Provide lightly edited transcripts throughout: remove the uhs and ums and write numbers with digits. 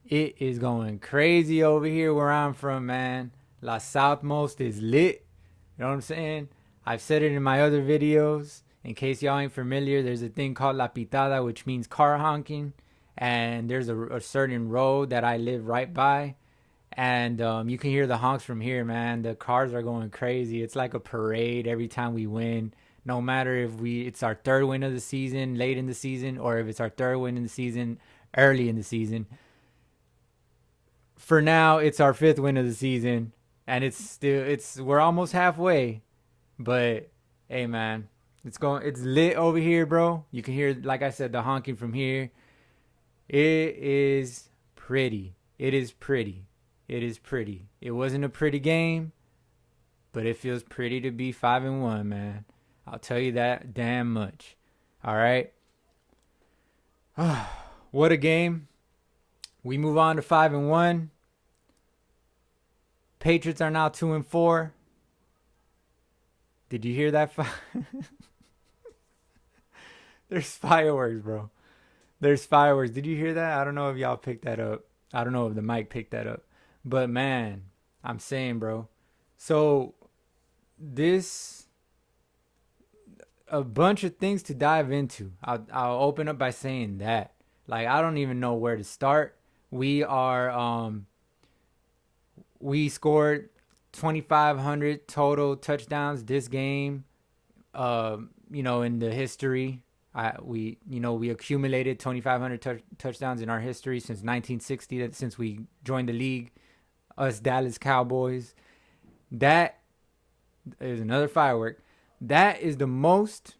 It is going crazy over here where I'm from, man. La Southmost is lit. You know what I'm saying? I've said it in my other videos. In case y'all ain't familiar, there's a thing called La Pitada, which means car honking. And there's a certain road that I live right by. And you can hear the honks from here, man. The cars are going crazy. It's like a parade every time we win. No matter if it's our third win of the season, late in the season, or if it's our third win in the season, early in the season. For now, it's our fifth win of the season, and we're almost halfway. But hey, man, it's lit over here, bro. You can hear, like I said, the honking from here. It is pretty. It is pretty. It is pretty. It wasn't a pretty game, but it feels pretty to be 5-1, man. I'll tell you that damn much. All right. What a game. We move on to 5-1. Patriots are now 2-4. Did you hear that? There's fireworks, bro. There's fireworks. Did you hear that? I don't know if y'all picked that up. I don't know if the mic picked that up. But man, I'm saying, bro. So this a bunch of things to dive into. I'll open up by saying that. Like I don't even know where to start. We scored 2,500 total touchdowns this game. In the history, we accumulated 2,500 touchdowns in our history since 1960. Since we joined the league, us Dallas Cowboys. That is another firework. That is the most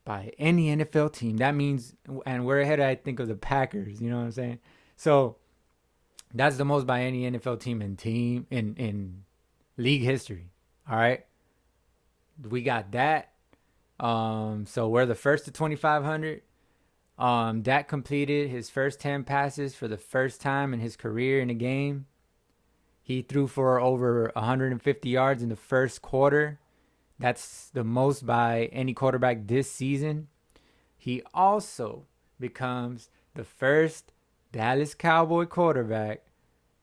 by any NFL team. That means, and we're ahead, I think, of the Packers. You know what I'm saying? So that's the most by any NFL team in league history. All right, we got that. So we're the first to 2,500. Dak completed his first 10 passes for the first time in his career in a game. He threw for over 150 yards in the first quarter. That's the most by any quarterback this season. He also becomes the first Dallas Cowboy quarterback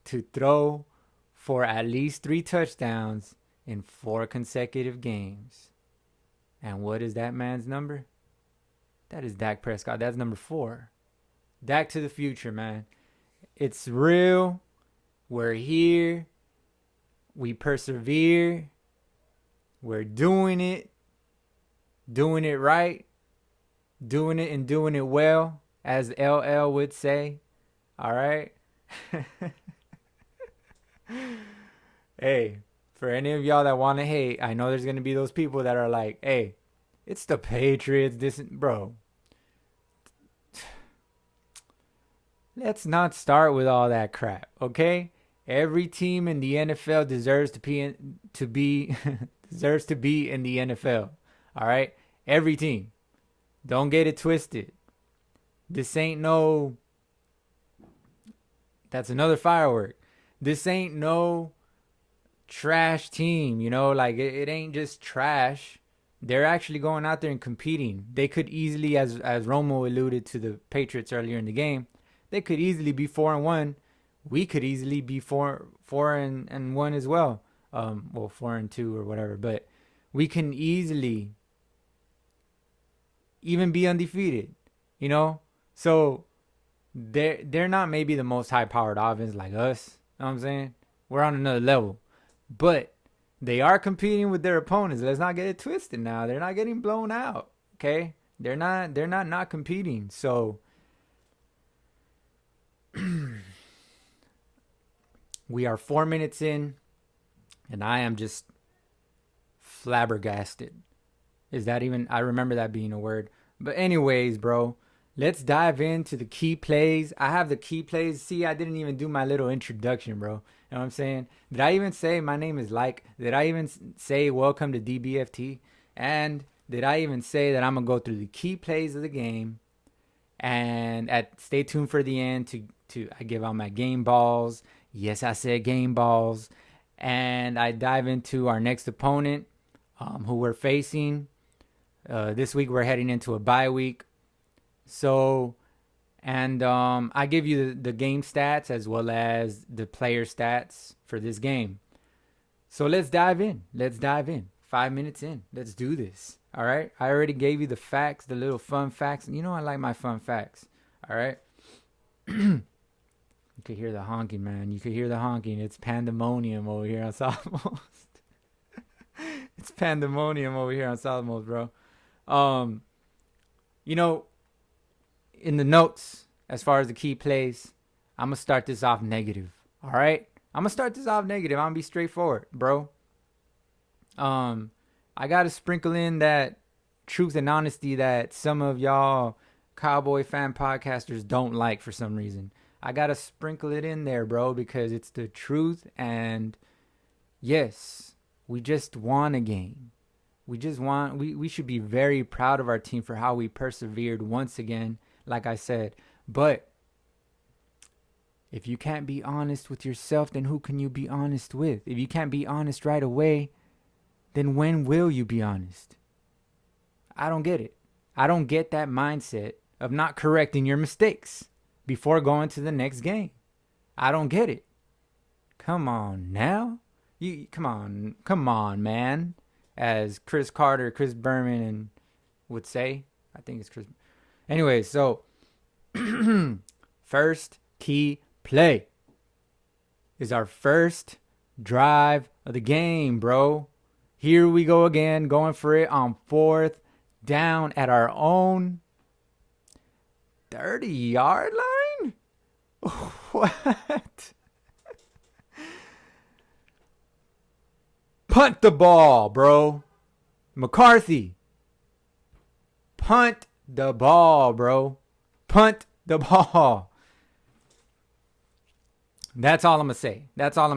to throw for at least 3 touchdowns in 4 consecutive games. And what is that man's number? That is Dak Prescott. That's number 4. Dak to the future, man. It's real. We're here. We persevere. We're doing it. Doing it right. Doing it and doing it well, as LL would say. All right? Hey, for any of y'all that want to hate, I know there's going to be those people that are like, hey, it's the Patriots. Bro, let's not start with all that crap, okay? Every team in the NFL deserves to be deserves to be in the NFL. All right? Every team. Don't get it twisted. This ain't no That's another firework. This ain't no trash team, like it ain't just trash. They're actually going out there and competing. They could easily, as Romo alluded to the Patriots earlier in the game, they could easily be 4-1. We could easily be 4-1 as well. 4-2 or whatever. But we can easily even be undefeated. So they're not maybe the most high powered offense like us. You know what I'm saying? We're on another level. But they are competing with their opponents. Let's not get it twisted now. They're not getting blown out. Okay? They're not competing. So we are 4 minutes in, and I am just flabbergasted. Is that even, I remember that being a word. But anyways, bro, let's dive into the key plays. I have the key plays. See, I didn't even do my little introduction, bro. You know what I'm saying? Did I even say my name is Like? Did I even say welcome to DBFT? And did I even say that I'm going to go through the key plays of the game? And stay tuned for the end to I give out my game balls. Yes, I said game balls. And I dive into our next opponent, who we're facing. This week we're heading into a bye week. So, And I give you the game stats as well as the player stats for this game. So let's dive in. 5 minutes in. Let's do this. All right. I already gave you the facts, the little fun facts. You know I like my fun facts. All right. You could hear the honking, man. You could hear the honking. It's pandemonium over here on Southmost. It's pandemonium over here on Southmost, bro. You know, in the notes, as far as the key plays, I'm going to start this off negative. All right? I'm going to start this off negative. I'm going to be straightforward, bro. I got to sprinkle in that truth and honesty that some of y'all Cowboy fan podcasters don't like for some reason. I got to sprinkle it in there, bro, because it's the truth. And yes, we just won a game. We should be very proud of our team for how we persevered once again, like I said. But if you can't be honest with yourself, then who can you be honest with? If you can't be honest right away, then when will you be honest? I don't get it. I don't get that mindset of not correcting your mistakes before going to the next game. I don't get it. Come on now. Come on, man. As Chris Berman would say. I think it's Chris. Anyway, so first key play is our first drive of the game, bro. Here we go again, going for it on 4th down at our own 30-yard line? What? Punt the ball, bro. McCarthy. Punt the ball, bro. Punt the ball. That's all I'm gonna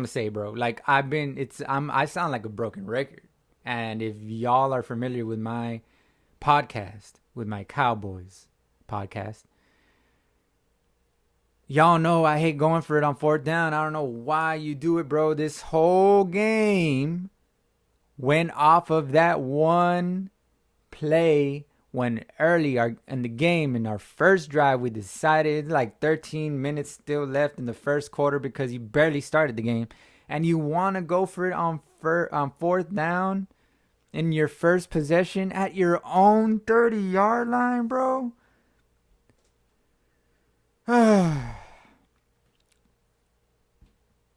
say, bro. Like I sound like a broken record. And if y'all are familiar with my podcast, with my Cowboys podcast, y'all know I hate going for it on 4th down. I don't know why you do it, bro. This whole game went off of that one play when early in the game, in our first drive, we decided it's like 13 minutes still left in the first quarter because you barely started the game. And you want to go for it on 4th down in your first possession at your own 30-yard line, bro?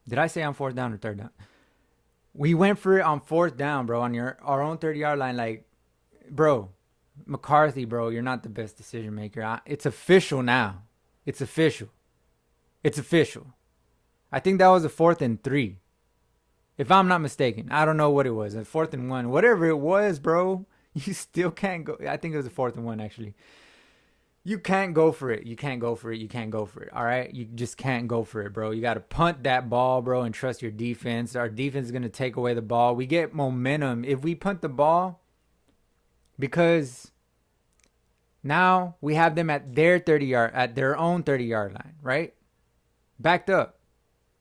Did I say on 4th down or 3rd down? We went for it on 4th down, bro, on our own 30-yard line. Like, bro, McCarthy, bro, you're not the best decision maker. It's official now. It's official. I think that was a 4th and 3. If I'm not mistaken. I don't know what it was. A 4th and 1. Whatever it was, bro, you still can't go. I think it was a 4th and 1, actually. You can't go for it. All right? You just can't go for it, bro. You got to punt that ball, bro, and trust your defense. Our defense is going to take away the ball. We get momentum if we punt the ball because now we have them at their own 30-yard line, right? Backed up.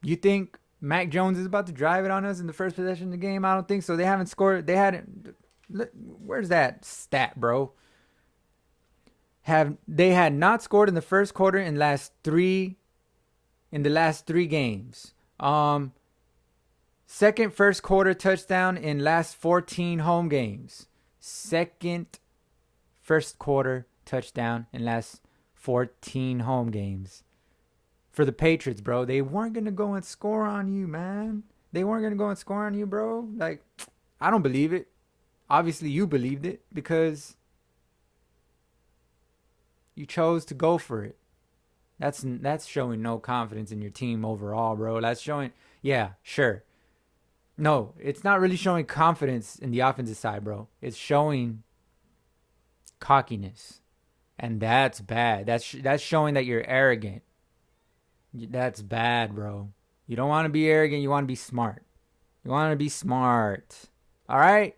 You think Mac Jones is about to drive it on us in the first possession of the game? I don't think so. They haven't scored. Where's that stat, bro? They had not scored in the first quarter in the last three games. Second first quarter touchdown in last 14 home games. Second first quarter touchdown in last 14 home games. For the Patriots, bro. They weren't going to go and score on you, man. They weren't going to go and score on you, bro. Like, I don't believe it. Obviously, you believed it because you chose to go for it. That's showing no confidence in your team overall, bro. That's showing, yeah, sure. No, it's not really showing confidence in the offensive side, bro. It's showing cockiness. And that's bad. That's showing that you're arrogant. That's bad, bro. You don't want to be arrogant. You want to be smart. All right?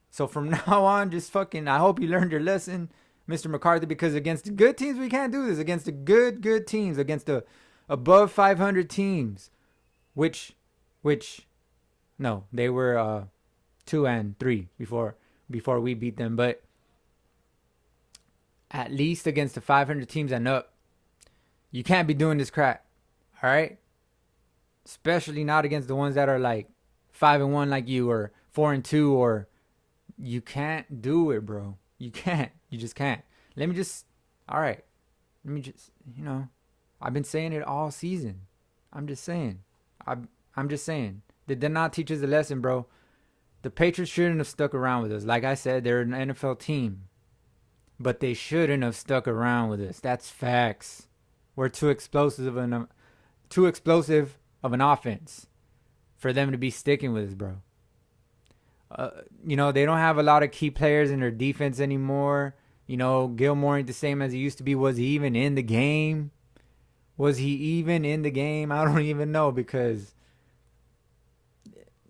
So from now on, just I hope you learned your lesson, Mr. McCarthy, because against the good teams, we can't do this. Against the good teams, against the above 500 teams, which, no, they were 2 and 3 before we beat them. But at least against the 500 teams and up, You can't be doing this crap. All right? Especially not against the ones that are like 5-1 like you, or 4-2, or you can't do it, bro. You can't. You just can't. Let me just all right. Let me just, I've been saying it all season. I'm just saying. I'm just saying. They did not teach us a lesson, bro. The Patriots shouldn't have stuck around with us. Like I said, they're an NFL team. But they shouldn't have stuck around with us. That's facts. We're too explosive of an offense for them to be sticking with us, bro. They don't have a lot of key players in their defense anymore. Gilmore ain't the same as he used to be. Was he even in the game? I don't even know, because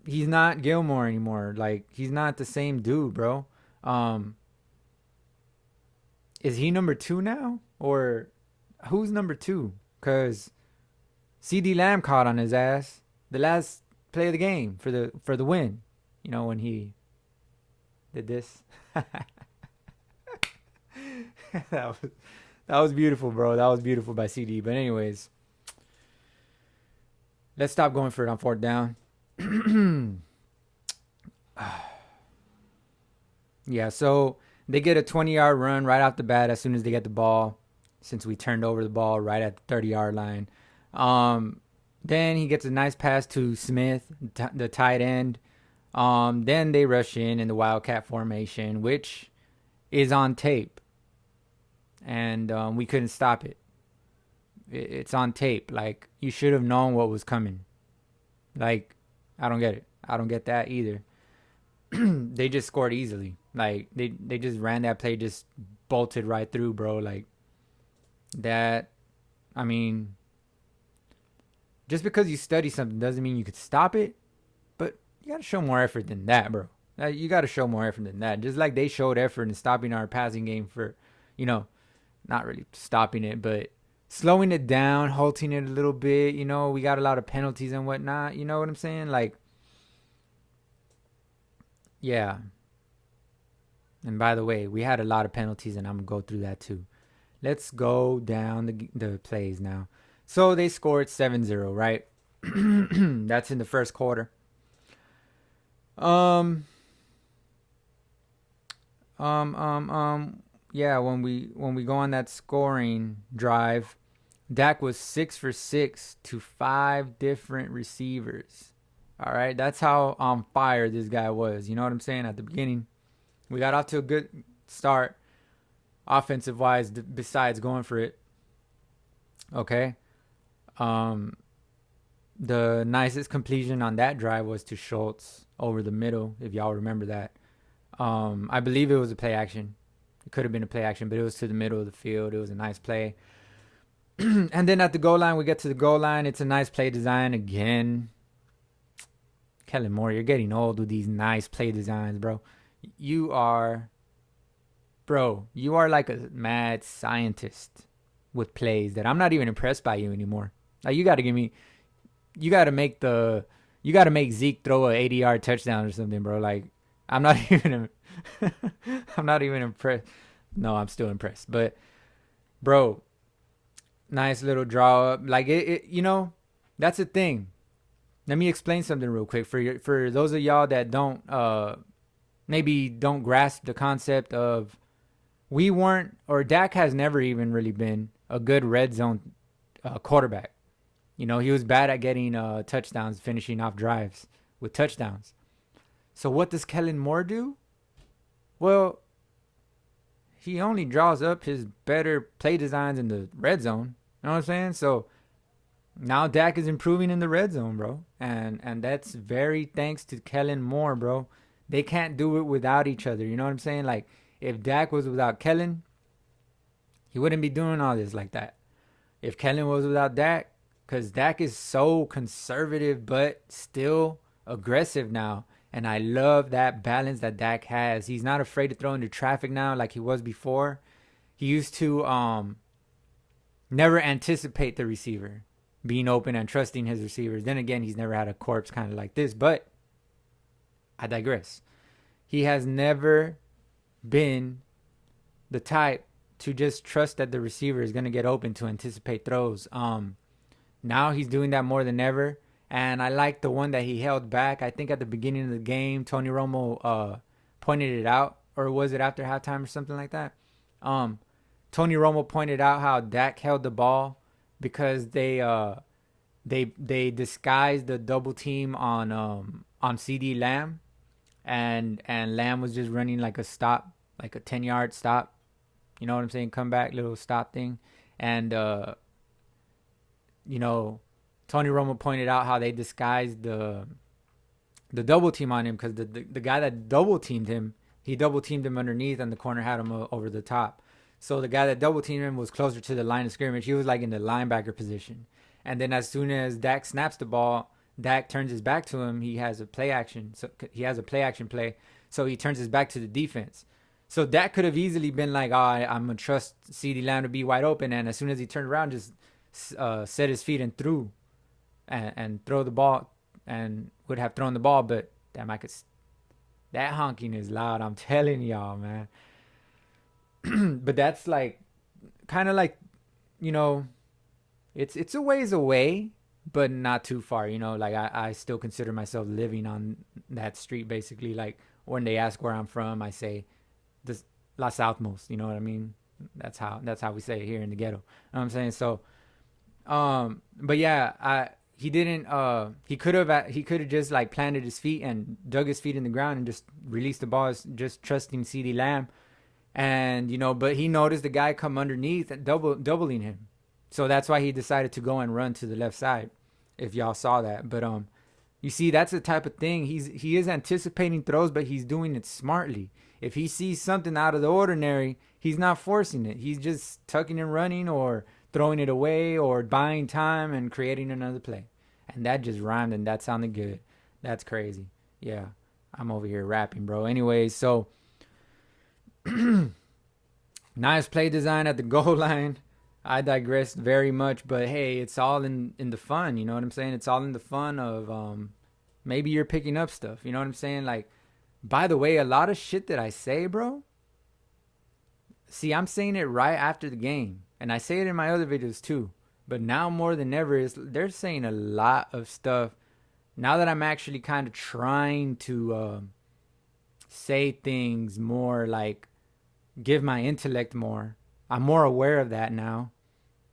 he's not Gilmore anymore. Like, he's not the same dude, bro. Is he number 2 now? Or who's number 2? Because CD Lamb caught on his ass the last play of the game for the win. When he did this. that was beautiful, bro. That was beautiful by CD. But anyways, let's stop going for it on 4th down. Yeah, so they get a 20-yard run right off the bat as soon as they get the ball, since we turned over the ball right at the 30-yard line. Then he gets a nice pass to Smith, the tight end. Then they rush in the Wildcat formation, which is on tape. And we couldn't stop it. It's on tape. Like, you should have known what was coming. Like, I don't get it. I don't get that either. They just scored easily. Like, they just ran that play, just bolted right through, bro. Like, that, I mean, just because you study something doesn't mean you could stop it. But you got to show more effort than that, bro. You got to show more effort than that. Just like they showed effort in stopping our passing game for, not really stopping it, but slowing it down, halting it a little bit. We got a lot of penalties and whatnot. You know what I'm saying? Like, yeah. And by the way, we had a lot of penalties, and I'm going to go through that too. Let's go down the plays now. So they scored 7-0, right? That's in the first quarter. Yeah, when we go on that scoring drive, Dak was 6 for 6 to 5 different receivers. All right, that's how on fire this guy was. You know what I'm saying? At the beginning, we got off to a good start, offensive wise. Besides going for it, okay. The nicest completion on that drive was to Schultz over the middle, if y'all remember that. I believe it was a play action. It could have been a play action, but it was to the middle of the field. It was a nice play. And then at the goal line, we get to the goal line. It's a nice play design again. Kellen Moore, you're getting old with these nice play designs, bro. You are like a mad scientist with plays that I'm not even impressed by you anymore. Like, you got to make Zeke throw a 80-yard touchdown or something, bro. Like, I'm not even impressed. No, I'm still impressed. But, bro, nice little draw up. Like, that's the thing. Let me explain something real quick for those of y'all that don't grasp the concept of, Dak has never even really been a good red zone quarterback. He was bad at getting touchdowns, finishing off drives with touchdowns. So what does Kellen Moore do? Well, he only draws up his better play designs in the red zone. You know what I'm saying? So now Dak is improving in the red zone, bro. And that's very thanks to Kellen Moore, bro. They can't do it without each other. You know what I'm saying? Like, if Dak was without Kellen, he wouldn't be doing all this like that. If Kellen was without Dak, because Dak is so conservative but still aggressive now. And I love that balance that Dak has. He's not afraid to throw into traffic now like he was before. He used to never anticipate the receiver being open and trusting his receivers. Then again, he's never had a corpse kind of like this. But I digress. He has never been the type to just trust that the receiver is gonna get open to anticipate throws. Now he's doing that more than ever. And I like the one that he held back. I think at the beginning of the game, Tony Romo pointed it out, or was it after halftime or something like that? Um, Tony Romo pointed out how Dak held the ball because they disguised the double team on CD Lamb, and Lamb was just running like a stop, like a 10-yard stop. You know what I'm saying? Comeback little stop thing, and you know, Tony Romo pointed out how they disguised the double team on him because the guy that double teamed him, he double teamed him underneath, and the corner had him over the top. So the guy that double teamed him was closer to the line of scrimmage. He was like in the linebacker position. And then as soon as Dak snaps the ball, Dak turns his back to him. He has a play action. So he has a play action play. So he turns his back to the defense. So Dak could have easily been like, I'm going to trust CeeDee Lamb to be wide open. And as soon as he turned around, just set his feet and threw and throw the ball and would have thrown the ball. But damn, that honking is loud. I'm telling y'all, man. But that's like kind of like, you know, it's a ways away, but not too far. You know, like I still consider myself living on that street. Basically, like when they ask where I'm from, I say this La Southmost. You know what I mean? That's how we say it here in the ghetto. You know what I'm saying? So, but yeah, he didn't. He could have just like planted his feet and dug his feet in the ground and just released the ball, just trusting CeeDee Lamb. And, you know, but he noticed the guy come underneath and doubling him. So that's why he decided to go and run to the left side, if y'all saw that. But you see, that's the type of thing. He is anticipating throws, but he's doing it smartly. If he sees something out of the ordinary, he's not forcing it. He's just tucking and running or throwing it away or buying time and creating another play. And that just rhymed and that sounded good. That's crazy. Yeah, I'm over here rapping, bro. Anyways, so nice play design at the goal line. I digressed very much, but hey, it's all in the fun. You know what I'm saying? It's all in the fun of maybe you're picking up stuff. You know what I'm saying? Like, by the way, a lot of shit that I say, bro. See, I'm saying it right after the game, and I say it in my other videos too. But now more than ever, they're saying a lot of stuff. Now that I'm actually kind of trying to say things more, like give my intellect more. I'm more aware of that now.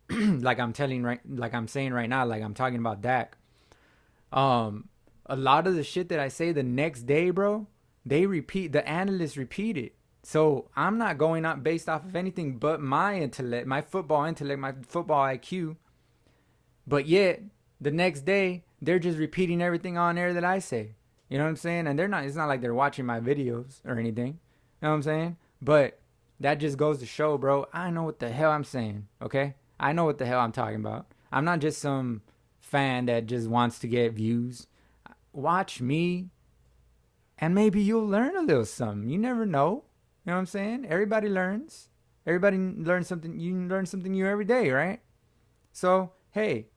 like I'm saying right now, like I'm talking about Dak. A lot of the shit that I say the next day, bro, the analysts repeat it. So I'm not going out based off of anything but my intellect, my football IQ. But yet, the next day, they're just repeating everything on air that I say. You know what I'm saying? And it's not like they're watching my videos or anything. You know what I'm saying? But that just goes to show, bro, I know what the hell I'm saying, okay? I know what the hell I'm talking about. I'm not just some fan that just wants to get views. Watch me, and maybe you'll learn a little something. You never know. You know what I'm saying? Everybody learns. Everybody learns something. You learn something new every day, right? So, hey,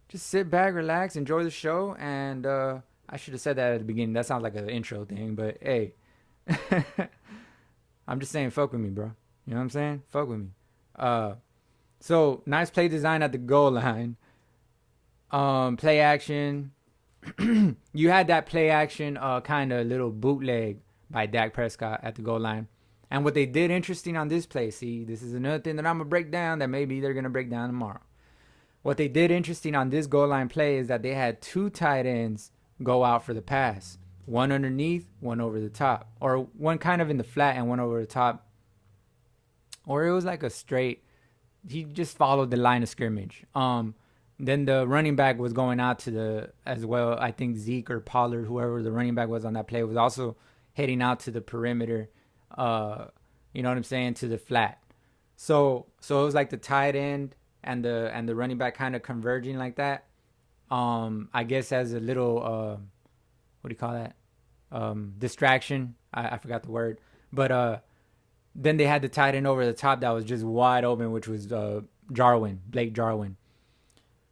just sit back, relax, enjoy the show. And I should have said that at the beginning. That sounds like an intro thing, but hey. I'm just saying, fuck with me, bro. You know what I'm saying? Fuck with me. So, nice play design at the goal line. Play action. You had that play action kind of little bootleg by Dak Prescott at the goal line. And what they did interesting on this play, see, this is another thing that I'm going to break down that maybe they're going to break down tomorrow. What they did interesting on this goal line play is that they had two tight ends go out for the pass. One underneath, one over the top. Or one kind of in the flat and one over the top. Or it was like a straight. He just followed the line of scrimmage. Then the running back was going out as well. I think Zeke or Pollard, whoever the running back was on that play, was also heading out to the perimeter. You know what I'm saying? To the flat. So it was like the tight end and the running back kind of converging like that. I guess as a little what do you call that? Distraction. I forgot the word. But then they had the tight end over the top that was just wide open, which was Blake Jarwin.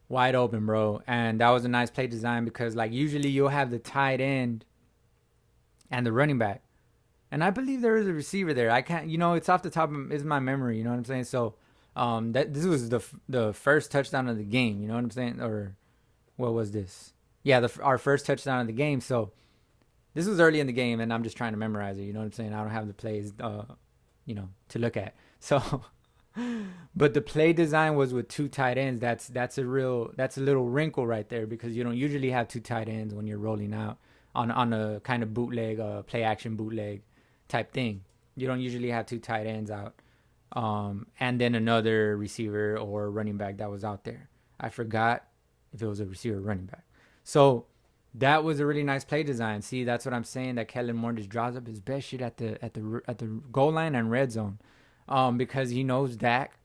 Wide open, bro. And that was a nice play design because like usually you'll have the tight end and the running back. And I believe there is a receiver there. I can't, it's off the top of it's my memory. You know what I'm saying? So, that this was the first touchdown of the game. You know what I'm saying? Or what was this? Yeah, our first touchdown of the game. So this was early in the game, and I'm just trying to memorize it. You know what I'm saying? I don't have the plays, to look at. So, but the play design was with two tight ends. That's a little wrinkle right there, because you don't usually have two tight ends when you're rolling out on a kind of bootleg, play action bootleg type thing. You don't usually have two tight ends out, and then another receiver or running back that was out there. I forgot if it was a receiver or running back. So that was a really nice play design. See, that's what I'm saying. That Kellen Moore just draws up his best shit at the goal line and red zone, because he knows Dak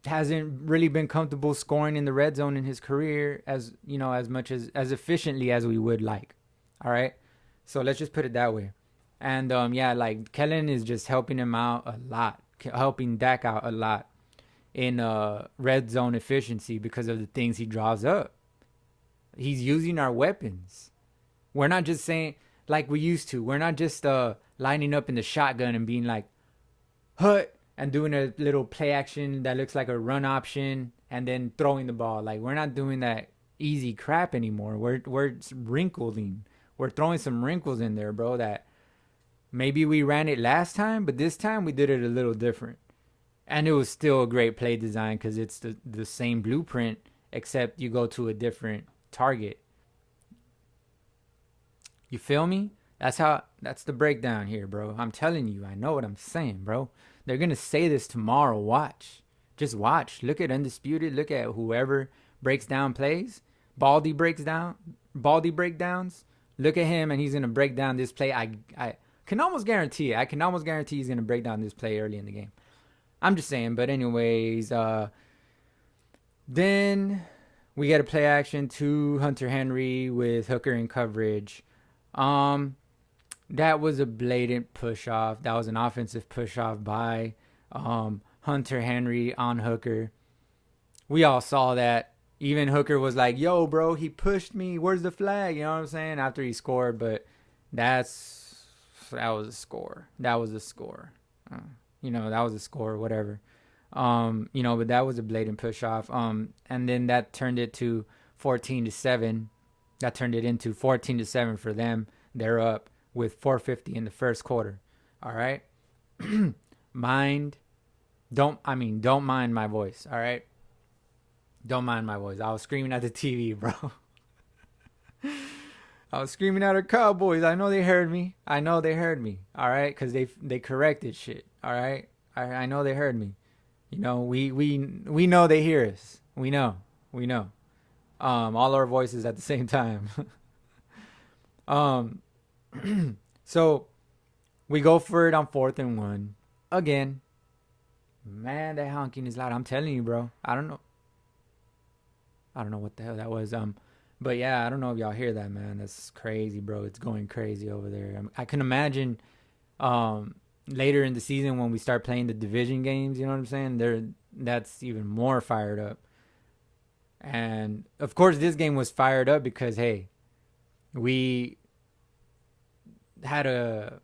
hasn't really been comfortable scoring in the red zone in his career, as much as efficiently as we would like. All right, so let's just put it that way. And yeah, like Kellen is just helping him out a lot, helping Dak out a lot in red zone efficiency because of the things he draws up. He's using our weapons. We're not just saying like we used to. We're not just lining up in the shotgun and being like, hut, and doing a little play action that looks like a run option and then throwing the ball. Like, we're not doing that easy crap anymore. We're wrinkling. We're throwing some wrinkles in there, bro, that maybe we ran it last time, but this time we did it a little different. And it was still a great play design because it's the same blueprint, except you go to a different target. You feel me? That's the breakdown here, bro. I'm telling you, I know what I'm saying, bro. They're going to say this tomorrow. Watch. Just watch. Look at Undisputed. Look at whoever breaks down plays. Baldy breakdowns. Look at him, and he's going to break down this play. I can almost guarantee it. I can almost guarantee he's going to break down this play early in the game. I'm just saying. But anyways, then we get a play action to Hunter Henry with Hooker in coverage. That was a blatant push off. That was an offensive push off by Hunter Henry on Hooker. We all saw that. Even Hooker was like, yo, bro, he pushed me. Where's the flag? You know what I'm saying? After he scored. But that was a score. That was a score. That was a score, whatever. But that was a blatant push off. And then that turned it to 14-7. That turned it into 14-7 for them. They're up with 4:50 in the first quarter. All right. Don't mind my voice. All right. Don't mind my voice. I was screaming at the TV, bro. I was screaming at our Cowboys. I know they heard me. All right. Cause they corrected shit. All right. I know they heard me. We know they hear us. We know. All our voices at the same time. So we go for it on 4th and 1 again. Man, that honking is loud. I'm telling you, bro. I don't know what the hell that was. But yeah, I don't know if y'all hear that, man. That's crazy, bro. It's going crazy over there. I can imagine later in the season when we start playing the division games, you know what I'm saying? That's even more fired up. And of course, this game was fired up because, hey, we had a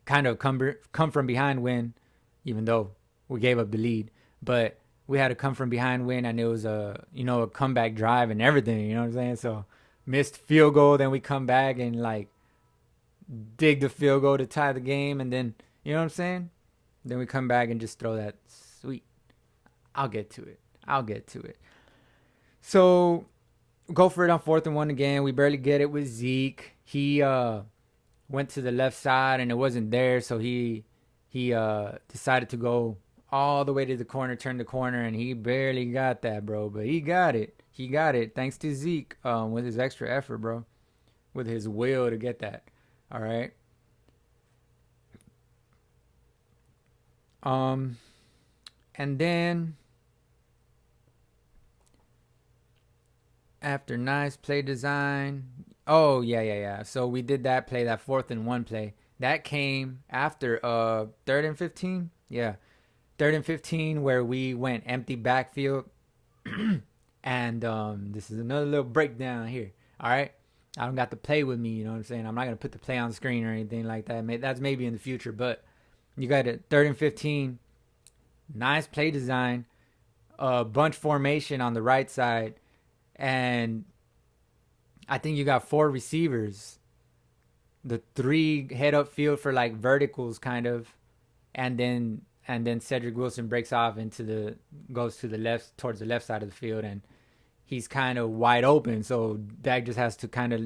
kind of come from behind win, even though we gave up the lead. But we had a come from behind win, and it was a comeback drive and everything. You know what I'm saying? So missed field goal, then we come back and like dig the field goal to tie the game, and then you know what I'm saying? Then we come back and just throw that sweet. I'll get to it. So go for it on 4th and 1 again. We barely get it with Zeke. He went to the left side and it wasn't there, so he decided to go all the way to the corner, turn the corner, and he barely got that, bro. But he got it. Thanks to Zeke with his extra effort, bro. With his will to get that. All right. And then after nice play design, so we did that play, that 4th and 1 play. That came after 3rd and 15. Yeah, 3rd and 15 where we went empty backfield. And this is another little breakdown here. All right. I don't got the play with me. You know what I'm saying? I'm not gonna put the play on the screen or anything like that. That's maybe in the future, but you got a 3rd and 15. Nice play design. Bunch formation on the right side, and I think you got 4 receivers. The 3 head up field for like verticals, kind of, and then Cedric Wilson breaks off goes to the left, towards the left side of the field, and he's kind of wide open. So Dak just has to kind of,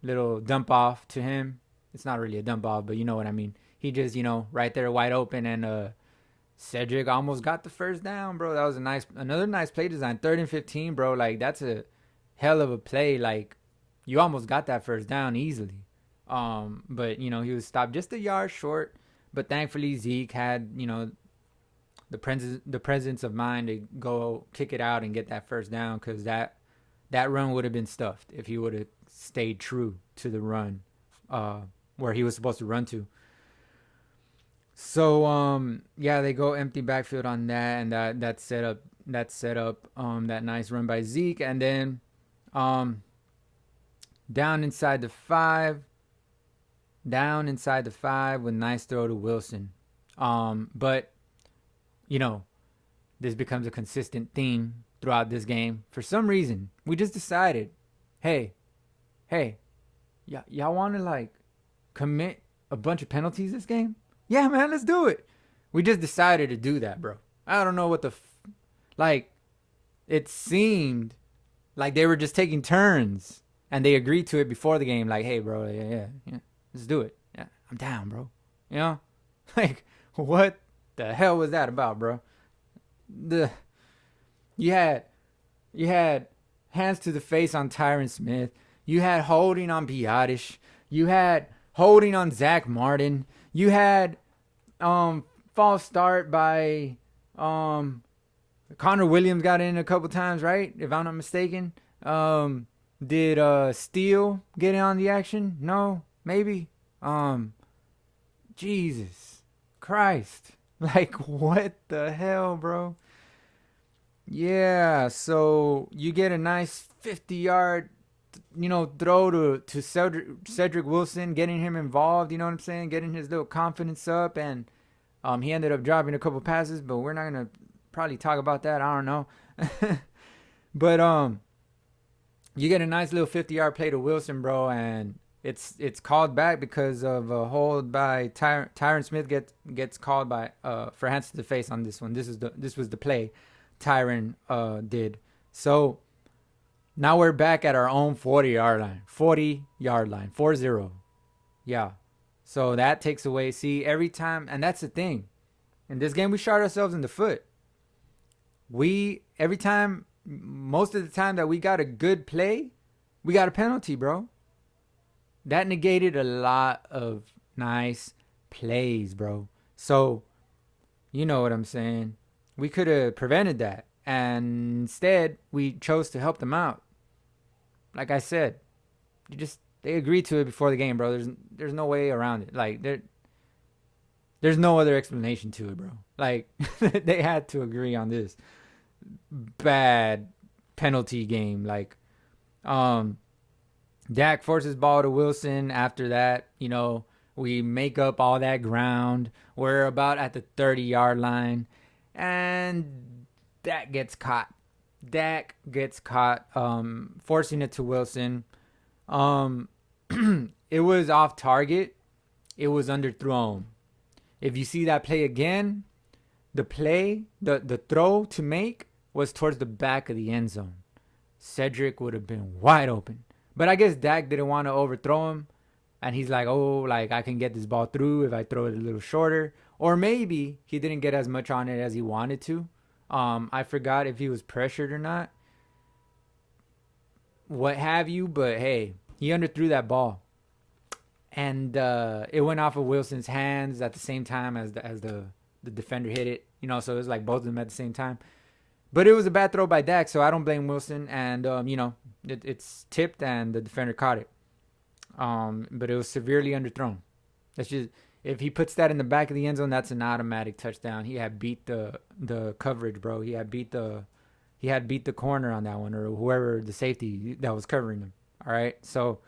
little dump off to him. It's not really a dump off, but you know what I mean. He just, right there wide open, and Cedric almost got the first down, bro. That was another nice play design. 3rd and 15, bro. Like, that's a hell of a play. Like, you almost got that first down easily. But he was stopped just a yard short. But thankfully Zeke had, the presence of mind to go kick it out and get that first down, because that run would have been stuffed if he would have stayed true to the run, where he was supposed to run to. So yeah, they go empty backfield on that, and that set up that nice run by Zeke, and then down inside the 5 with nice throw to Wilson. But this becomes a consistent theme throughout this game. For some reason, we just decided, hey, y'all want to like commit a bunch of penalties this game? Yeah, man, let's do it. We just decided to do that, bro. I don't know what like, it seemed like they were just taking turns, and they agreed to it before the game. Like, hey, bro, yeah, let's do it. Yeah, I'm down, bro. Like, what the hell was that about, bro? You had hands to the face on Tyron Smith. You had holding on Biotish. You had holding on Zach Martin. You had false start by Connor Williams got in a couple times, right? If I'm not mistaken. Did Steele get in on the action? No, maybe. Jesus Christ. Like, what the hell, bro? Yeah, so you get a nice 50-yard, throw to Cedric Wilson, getting him involved, you know what I'm saying? Getting his little confidence up, and he ended up dropping a couple passes, but we're not going to probably talk about that. I don't know. But you get a nice little 50-yard play to Wilson, bro, and it's called back because of a hold by Tyron Smith gets called by for hands to the face on this one. This was the play Tyron did. So now we're back at our own 40-yard line. 40-yard line. 4-0. Yeah. So that takes away. See, every time, and that's the thing. In this game, we shot ourselves in the foot. Every time, most of the time that we got a good play, we got a penalty, bro. That negated a lot of nice plays, bro. So, you know what I'm saying. We could have prevented that. And instead, we chose to help them out. Like I said, they agreed to it before the game, bro. There's no way around it. Like, there's no other explanation to it, bro. Like, they had to agree on this bad penalty game. Like, Dak forces ball to Wilson. After that, we make up all that ground. We're about at the 30-yard line, and Dak gets caught. Forcing it to Wilson. It was off target. It was underthrown. If you see that play again, the throw to make was towards the back of the end zone. Cedric would have been wide open. But I guess Dak didn't want to overthrow him. And he's like, I can get this ball through if I throw it a little shorter. Or maybe he didn't get as much on it as he wanted to. I forgot if he was pressured or not. What have you. But, hey, he underthrew that ball. And it went off of Wilson's hands at the same time as the defender hit it. So it was like both of them at the same time. But it was a bad throw by Dak, so I don't blame Wilson. And, it's tipped and the defender caught it. But it was severely underthrown. That's just, if he puts that in the back of the end zone, that's an automatic touchdown. He had beat the coverage, bro. He had beat the corner on that one, or whoever the safety that was covering him. All right. So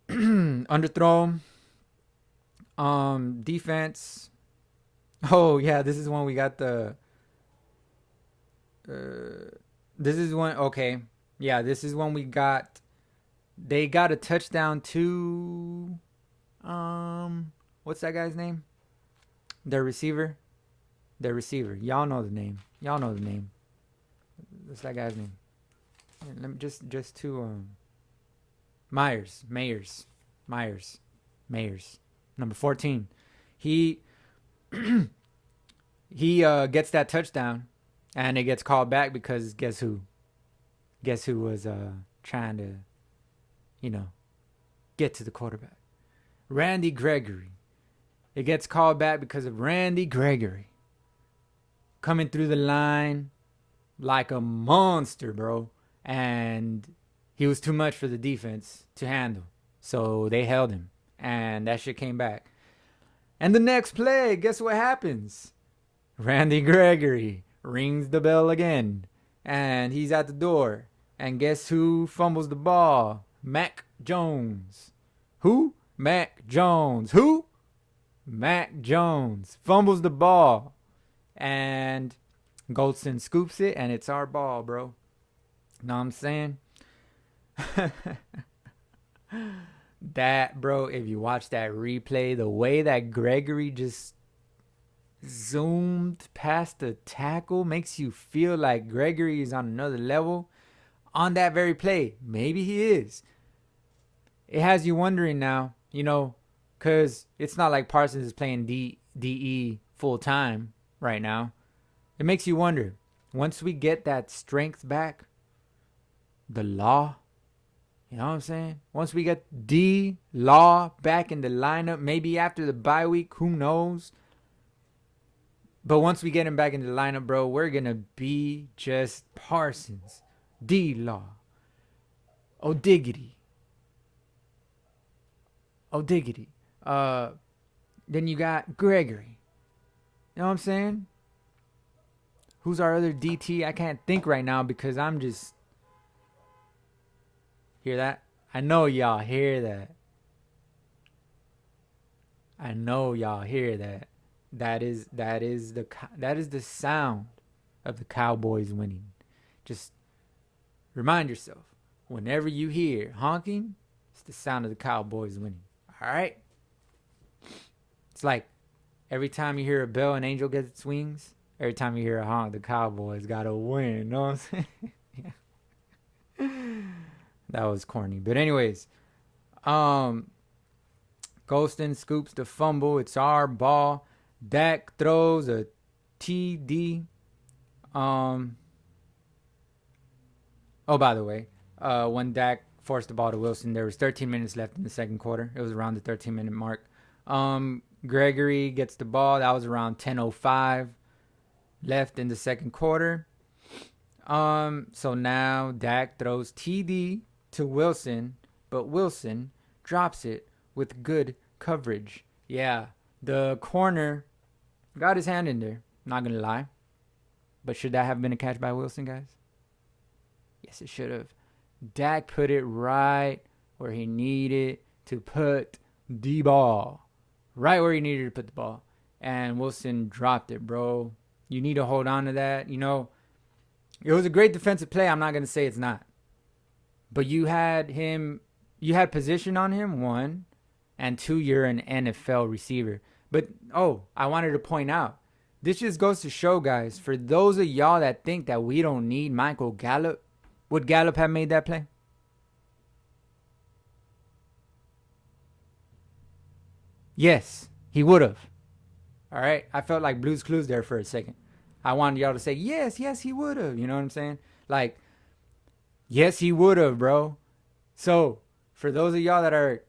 underthrown. Defense. Oh yeah, this is when we got the. This is when okay. Yeah, this is when we got. They got a touchdown to. What's that guy's name? Their receiver. Their receiver. Y'all know the name. Y'all know the name. What's that guy's name? Here, let me just to Myers. Number 14. He he gets that touchdown, and it gets called back because guess who? Guess who was trying to, get to the quarterback? Randy Gregory. It gets called back because of Randy Gregory coming through the line like a monster, bro. And he was too much for the defense to handle. So they held him. And that shit came back. And the next play, guess what happens? Randy Gregory rings the bell again. And he's at the door. And guess who fumbles the ball? Mac Jones. Who? Mac Jones. Who? Mac Jones fumbles the ball. And Goldston scoops it, and it's our ball, bro. Know what I'm saying? That, bro, if you watch that replay, the way that Gregory just zoomed past the tackle makes you feel like Gregory is on another level on that very play. Maybe he is. It has you wondering now, because it's not like Parsons is playing DE full time right now. It makes you wonder, once we get that strength back, the law, you know what I'm saying? Once we get D-Law back in the lineup, maybe after the bye week, who knows? But once we get him back in the lineup, bro, we're going to be just Parsons, D-Law, O'Diggity. Then you got Gregory. You know what I'm saying? Who's our other DT? I can't think right now because I'm just... Hear that? I know y'all hear that. That is the sound of the Cowboys winning. Just remind yourself, whenever you hear honking, it's the sound of the Cowboys winning. All right? It's like every time you hear a bell, an angel gets its wings. Every time you hear a honk, the Cowboys got to win. You know what I'm saying? Yeah. That was corny. But anyways, Golston scoops the fumble. It's our ball. Dak throws a TD. Oh, by the way, when Dak forced the ball to Wilson, there was 13 minutes left in the second quarter. It was around the 13-minute mark. Gregory gets the ball. That was around 10:05 left in the second quarter. So now Dak throws TD to Wilson, but Wilson drops it with good coverage. Yeah, the corner got his hand in there. Not gonna lie. But should that have been a catch by Wilson, guys? Yes, it should have. Dak put it right where he needed to put the ball. Right where he needed to put the ball. And Wilson dropped it, bro. You need to hold on to that. It was a great defensive play. I'm not going to say it's not. But you had position on him, 1. And 2, you're an NFL receiver. But, I wanted to point out, this just goes to show, guys, for those of y'all that think that we don't need Michael Gallup, would Gallup have made that play? Yes, he would have. All right? I felt like Blue's Clues there for a second. I wanted y'all to say, yes, he would have. You know what I'm saying? Like, yes, he would have, bro. So, for those of y'all that are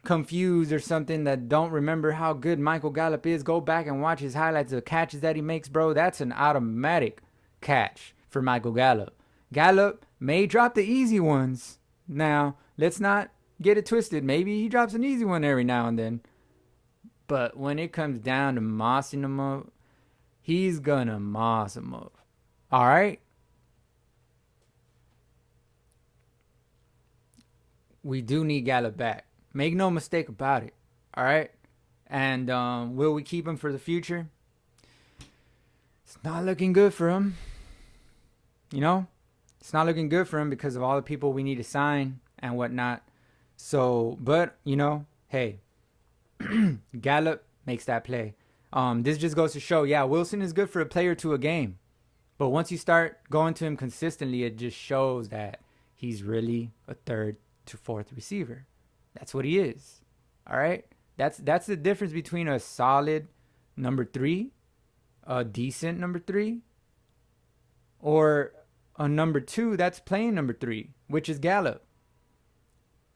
confused or something, that don't remember how good Michael Gallup is, go back and watch his highlights of catches that he makes, bro. That's an automatic catch for Michael Gallup. Gallup may drop the easy ones. Now, let's not get it twisted. Maybe he drops an easy one every now and then. But when it comes down to mossing him up, he's gonna moss him up. All right? we do need Gallup back. Make no mistake about it. All right. And will we keep him for the future? It's not looking good for him. You know, it's not looking good for him because of all the people we need to sign and whatnot. So, but hey, Gallup makes that play. This just goes to show, Wilson is good for a play or two a game. But once you start going to him consistently, it just shows that he's really a third to fourth receiver. That's what he is. All right? That's the difference between a solid number 3, a decent number 3, or a number 2 that's playing number 3, which is Gallup.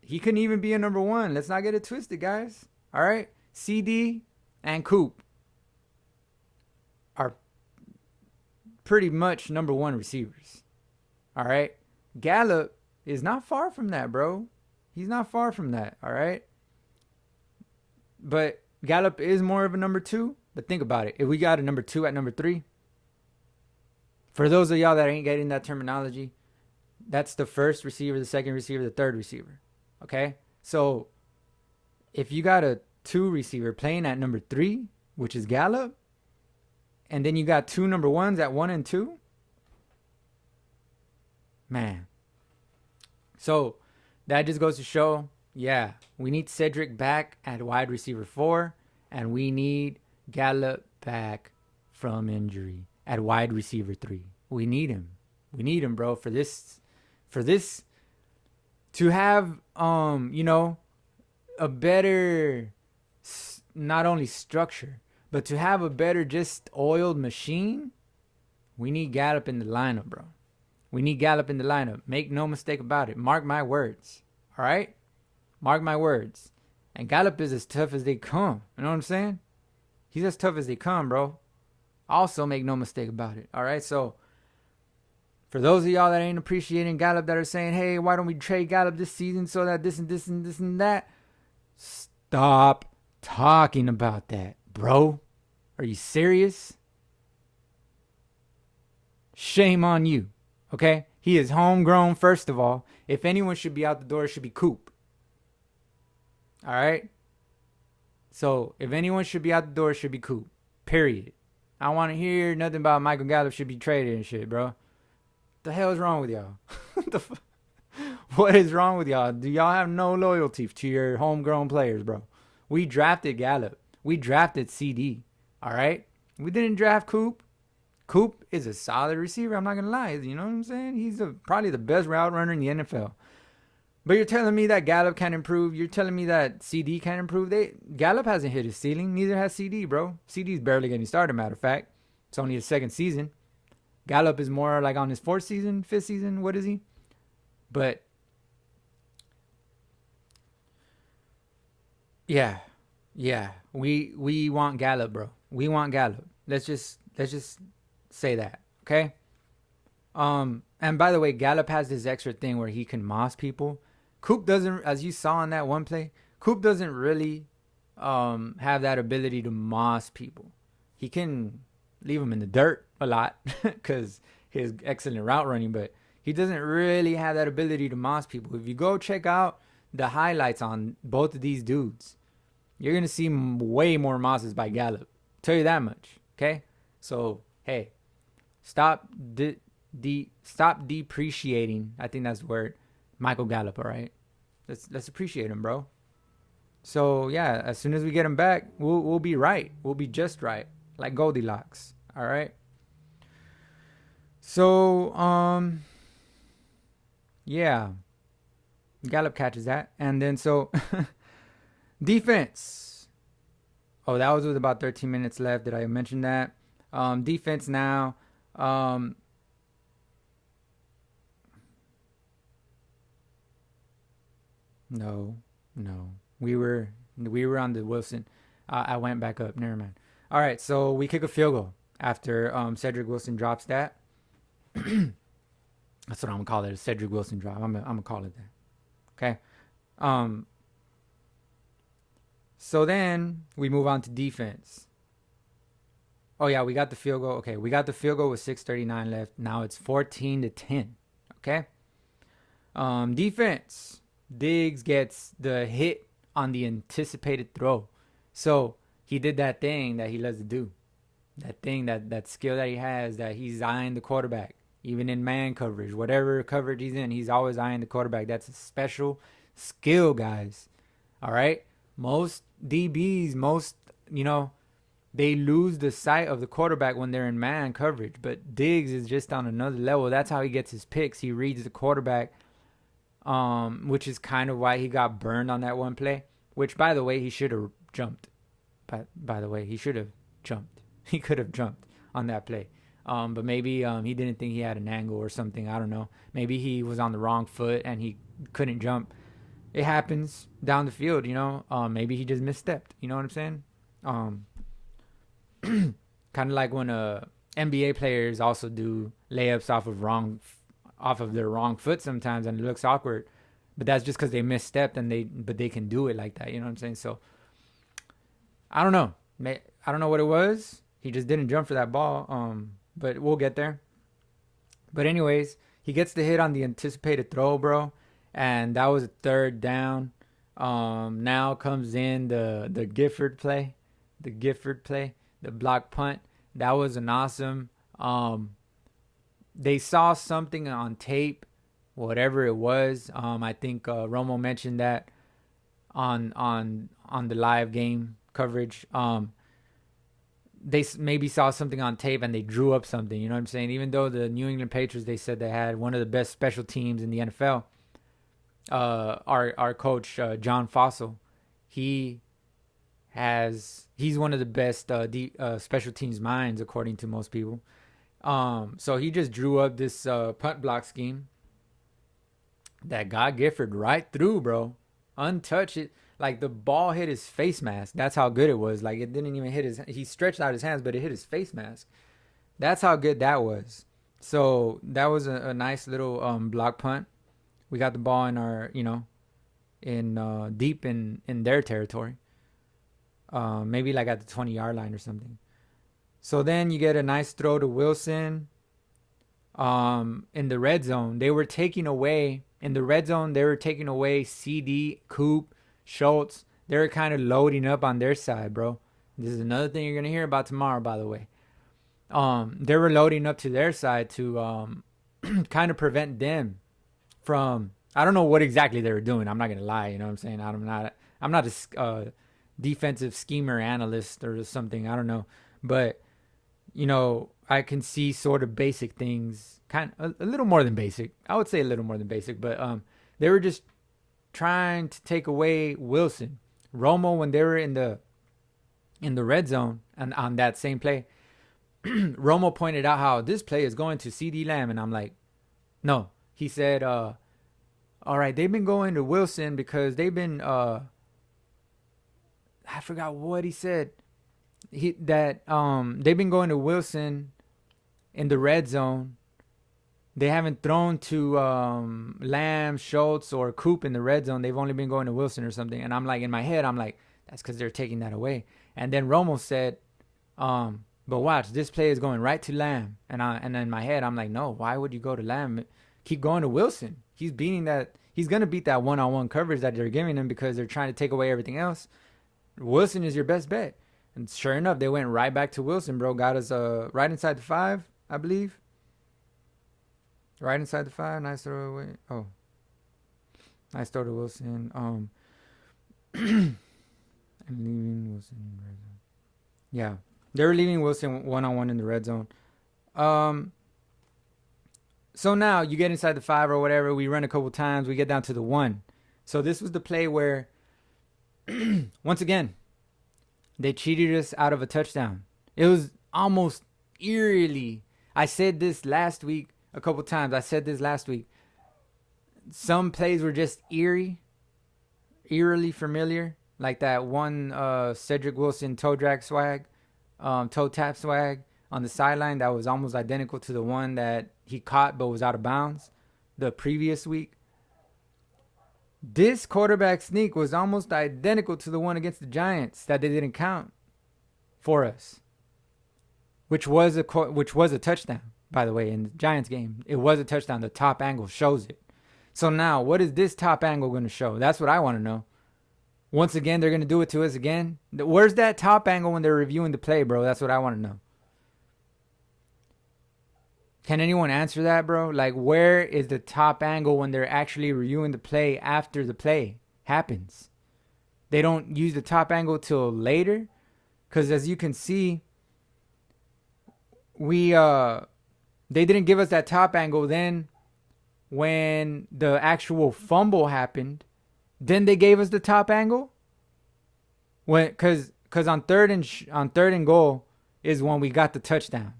He couldn't even be a number 1. Let's not get it twisted, guys. All right? CD and Coop are pretty much number 1 receivers. All right? Gallup is not far from that, bro. He's not far from that, all right? But Gallup is more of a number 2. But think about it. If we got a number 2 at number 3, for those of y'all that ain't getting that terminology, that's the first receiver, the second receiver, the third receiver. Okay? So if you got a 2 receiver playing at number 3, which is Gallup, and then you got 2 number 1s at 1 and 2, man. So that just goes to show, we need Cedric back at wide receiver 4, and we need Gallup back from injury at wide receiver 3. We need him. We need him, bro, for this to have a better not only structure, but to have a better just oiled machine. We need Gallup in the lineup, bro. We need Gallup in the lineup. Make no mistake about it. Mark my words. All right? Mark my words. And Gallup is as tough as they come. You know what I'm saying? He's as tough as they come, bro. Also, make no mistake about it. All right? So, for those of y'all that ain't appreciating Gallup, that are saying, hey, why don't we trade Gallup this season so that this and this and this and that? Stop talking about that, bro. Are you serious? Shame on you. Okay? He is homegrown, first of all. If anyone should be out the door, it should be Coop. All right? So, if anyone should be out the door, it should be Coop. Period. I don't want to hear nothing about Michael Gallup should be traded and shit, bro. What the hell is wrong with y'all? What is wrong with y'all? Do y'all have no loyalty to your homegrown players, bro? We drafted Gallup. We drafted CD. All right? We didn't draft Coop. Coop is a solid receiver. I'm not going to lie. You know what I'm saying? He's probably the best route runner in the NFL. But you're telling me that Gallup can't improve? You're telling me that CD can't improve? Gallup hasn't hit his ceiling. Neither has CD, bro. CD's barely getting started, matter of fact. It's only his second season. Gallup is more like on his 4th season, 5th season. What is he? But yeah. We want Gallup, bro. We want Gallup. Let's just say that, okay? And by the way, Gallup has this extra thing where he can moss people. Coop doesn't, as you saw in that one play, Coop doesn't really have that ability to moss people. He can leave them in the dirt a lot because his excellent route running, but he doesn't really have that ability to moss people. If you go check out the highlights on both of these dudes, you're going to see way more mosses by Gallup. Tell you that much, okay? So, hey, stop depreciating, I think that's the word, Michael Gallup, all right? Let's appreciate him, bro. So, yeah, as soon as we get him back, we'll be right. We'll be just right, like Goldilocks, all right? So, yeah, Gallup catches that. And then, so, defense. Oh, that was with about 13 minutes left. Did I mention that? Defense now. No. We were on the Wilson. I went back up. Never mind. All right, so we kick a field goal after Cedric Wilson drops that. That's what I'm gonna call it, a Cedric Wilson drop. I'm gonna call it that. Okay. So then we move on to defense. Oh yeah, we got the field goal. Okay, we got the field goal with 6:39 left. Now it's 14-10. Okay. Defense. Diggs gets the hit on the anticipated throw. So he did that thing that he loves to do. That thing, that skill that he has, that he's eyeing the quarterback. Even in man coverage, whatever coverage he's in, he's always eyeing the quarterback. That's a special skill, guys. All right? Most DBs, they lose the sight of the quarterback when they're in man coverage. But Diggs is just on another level. That's how he gets his picks. He reads the quarterback, which is kind of why he got burned on that one play. Which, by the way, he should have jumped. By the way, he should have jumped. He could have jumped on that play. But maybe he didn't think he had an angle or something. I don't know. Maybe he was on the wrong foot and he couldn't jump. It happens down the field, maybe he just misstepped. You know what I'm saying? Kind of like when NBA players also do layups off of their wrong foot sometimes, and it looks awkward. But that's just because they misstepped, but they can do it like that. You know what I'm saying? So I don't know. I don't know what it was. He just didn't jump for that ball. But we'll get there. But anyways, he gets the hit on the anticipated throw, bro, and that was a third down. Now comes in the Gifford play, the block punt. That was an awesome. They saw something on tape, whatever it was. I think Romo mentioned that on the live game coverage. They maybe saw something on tape and they drew up something. You know what I'm saying? Even though the New England Patriots, they said they had one of the best special teams in the NFL. Our coach John Fossil, he's one of the best special teams minds according to most people. So he just drew up this punt block scheme that got Gifford right through, bro. Untouched it. Like the ball hit his face mask. That's how good it was. Like it didn't even hit he stretched out his hands, but it hit his face mask. That's how good that was. So that was a nice little block punt. We got the ball in our, in deep in their territory. Maybe like at the 20-yard line or something. So then you get a nice throw to Wilson. In the red zone, they were taking away CD, Coop, Schultz. They're kind of loading up on their side, bro. This is another thing you're going to hear about tomorrow, by the way. They were loading up to their side to kind of prevent them from, I don't know what exactly they were doing. I'm not going to lie, you know what I'm saying? I'm not a defensive schemer analyst or something. I don't know. But, I can see sort of basic things, a little more than basic. I would say a little more than basic, but they were just trying to take away Wilson. Romo, when they were in the red zone and on that same play, Romo pointed out how this play is going to CD Lamb, and I'm like, no. He said, all right, they've been going to Wilson because they've been I forgot what he said. They've been going to Wilson in the red zone. They haven't thrown to Lamb, Schultz, or Coop in the red zone. They've only been going to Wilson or something. And I'm like, in my head, I'm like, that's because they're taking that away. And then Romo said, but watch, this play is going right to Lamb. And then in my head, I'm like, no, why would you go to Lamb? Keep going to Wilson. He's beating that. He's going to beat that one-on-one coverage that they're giving him because they're trying to take away everything else. Wilson is your best bet. And sure enough, they went right back to Wilson, bro. Got us right inside the 5, I believe. Right inside the 5. Nice throw away. Oh. Nice throw to Wilson. And leaving Wilson in the red zone. Yeah. They were leaving Wilson one-on-one in the red zone. So now you get inside the 5 or whatever. We run a couple times. We get down to the 1. So this was the play where, once again, they cheated us out of a touchdown. It was almost eerily. I said this last week a couple times. Some plays were just eerily familiar. Like that one Cedric Wilson toe tap swag on the sideline that was almost identical to the one that he caught but was out of bounds the previous week. This quarterback sneak was almost identical to the one against the Giants that they didn't count for us, which was a touchdown, by the way, in the Giants game. It was a touchdown. The top angle shows it. So now, what is this top angle going to show? That's what I want to know. Once again, they're going to do it to us again. Where's that top angle when they're reviewing the play, bro? That's what I want to know. Can anyone answer that, bro? Like, where is the top angle when they're actually reviewing the play after the play happens? They don't use the top angle till later. Because as you can see, they didn't give us that top angle then when the actual fumble happened. Then they gave us the top angle. Because on third and goal is when we got the touchdown.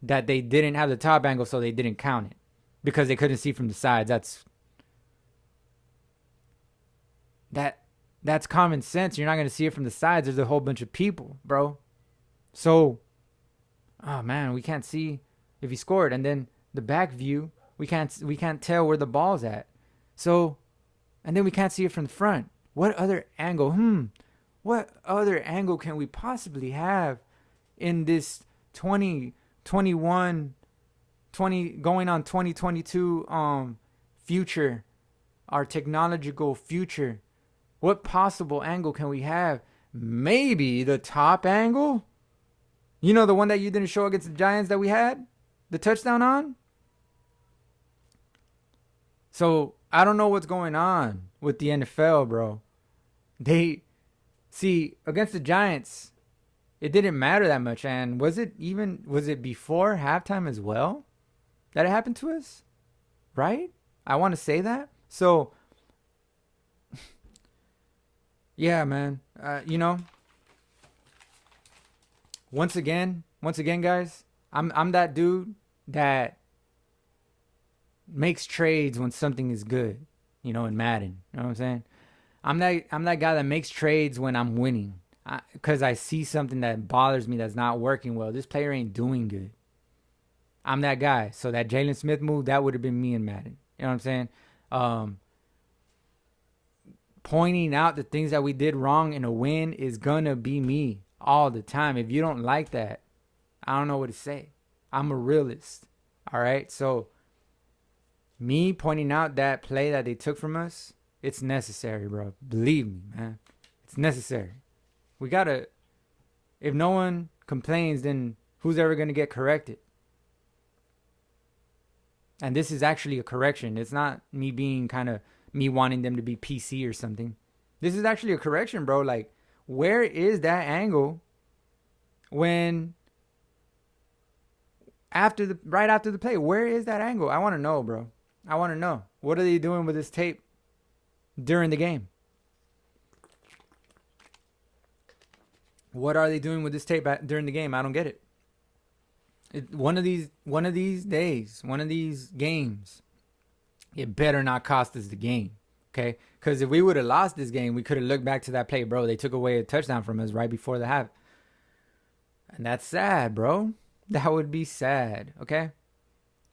That they didn't have the top angle, so they didn't count it because they couldn't see from the sides. That's common sense. You're not going to see it from the sides. There's a whole bunch of people, bro. So, oh man, we can't see if he scored. And then the back view, we can't tell where the ball's at. So, and then we can't see it from the front. What other angle? What other angle can we possibly have in this 2021 going on 2022 future, our technological future? What possible angle can we have? Maybe the top angle? You know, the one that you didn't show against the Giants that we had the touchdown on? So I don't know what's going on with the NFL, bro. They see against the Giants, it didn't matter that much. And was it before halftime as well that it happened to us? Right? I want to say that. So yeah, man. Once again, guys, I'm that dude that makes trades when something is good, in Madden. You know what I'm saying? I'm that guy that makes trades when I'm winning. Because I see something that bothers me that's not working well. This player ain't doing good. I'm that guy. So that Jalen Smith move, that would have been me in Madden. You know what I'm saying? Pointing out the things that we did wrong in a win is gonna be me all the time. If you don't like that, I don't know what to say. I'm a realist. All right. So me pointing out that play that they took from us, it's necessary, bro. Believe me, man. It's necessary. We gotta, if no one complains, then who's ever gonna get corrected? And this is actually a correction. It's not me being me wanting them to be PC or something. This is actually a correction, bro. Like, where is that angle when right after the play? Where is that angle? I want to know, bro. I want to know. What are they doing with this tape during the game? What are they doing with this tape during the game? I don't get it. One of these days, one of these games, it better not cost us the game, okay? Because if we would have lost this game, we could have looked back to that play, bro. They took away a touchdown from us right before the half. And that's sad, bro. That would be sad, okay?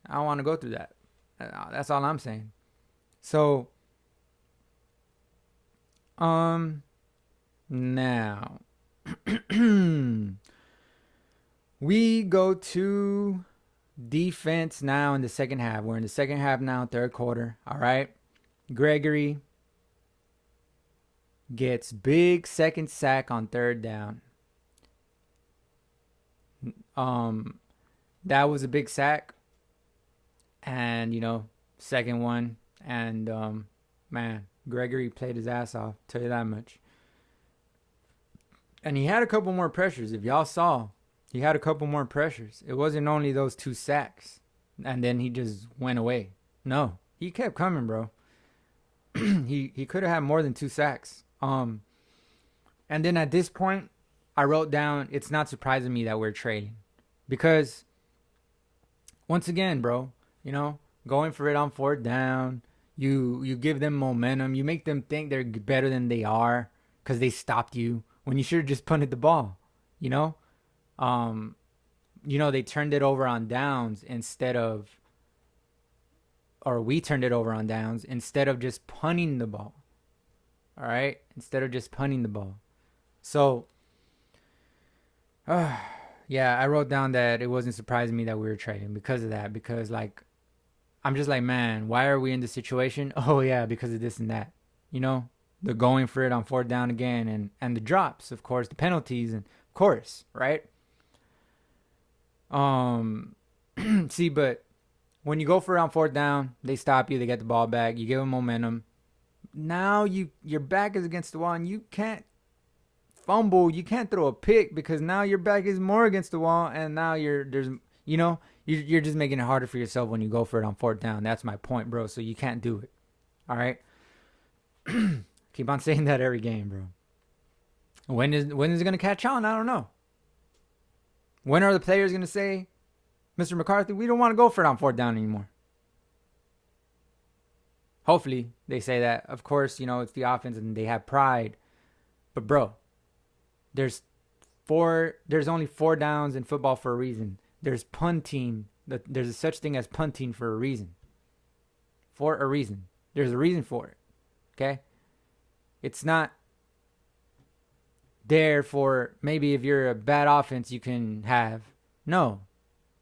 I don't want to go through that. That's all I'm saying. So, now, we go to defense now in the second half. We're in the second half now, third quarter. All right. Gregory gets big second sack on third down. That was a big sack. And, second one. And, man, Gregory played his ass off. Tell you that much. And he had a couple more pressures. If y'all saw, he had a couple more pressures. It wasn't only those 2 sacks. And then he just went away. No, he kept coming, bro. He could have had more than 2 sacks. And then at this point, I wrote down, it's not surprising me that we're trading. Because, once again, bro, going for it on fourth down, you give them momentum. You make them think they're better than they are because they stopped you when you should have just punted the ball, they turned it over on downs we turned it over on downs instead of just punting the ball. All right? Instead of just punting the ball. So, yeah, I wrote down that it wasn't surprising me that we were trading because of that. Because, I'm just like, man, why are we in this situation? Oh yeah, because of this and that. You know, the going for it on fourth down again, and the drops, of course, the penalties, and of course, right? Um, see, but when you go for it on fourth down, they stop you, they get the ball back, you give them momentum. Now your back is against the wall, and you can't fumble, you can't throw a pick because now your back is more against the wall, and now you know you're just making it harder for yourself when you go for it on fourth down. That's my point, bro. So you can't do it. All right. Keep on saying that every game, bro. When is it gonna catch on? I don't know. When are the players gonna say, Mr. McCarthy, we don't want to go for it on fourth down anymore? Hopefully they say that. Of course, you know, it's the offense and they have pride. But bro, there's only 4 downs in football for a reason. There's punting. There's a such thing as punting for a reason. For a reason. There's a reason for it. Okay? It's not there for maybe if you're a bad offense you can have. No.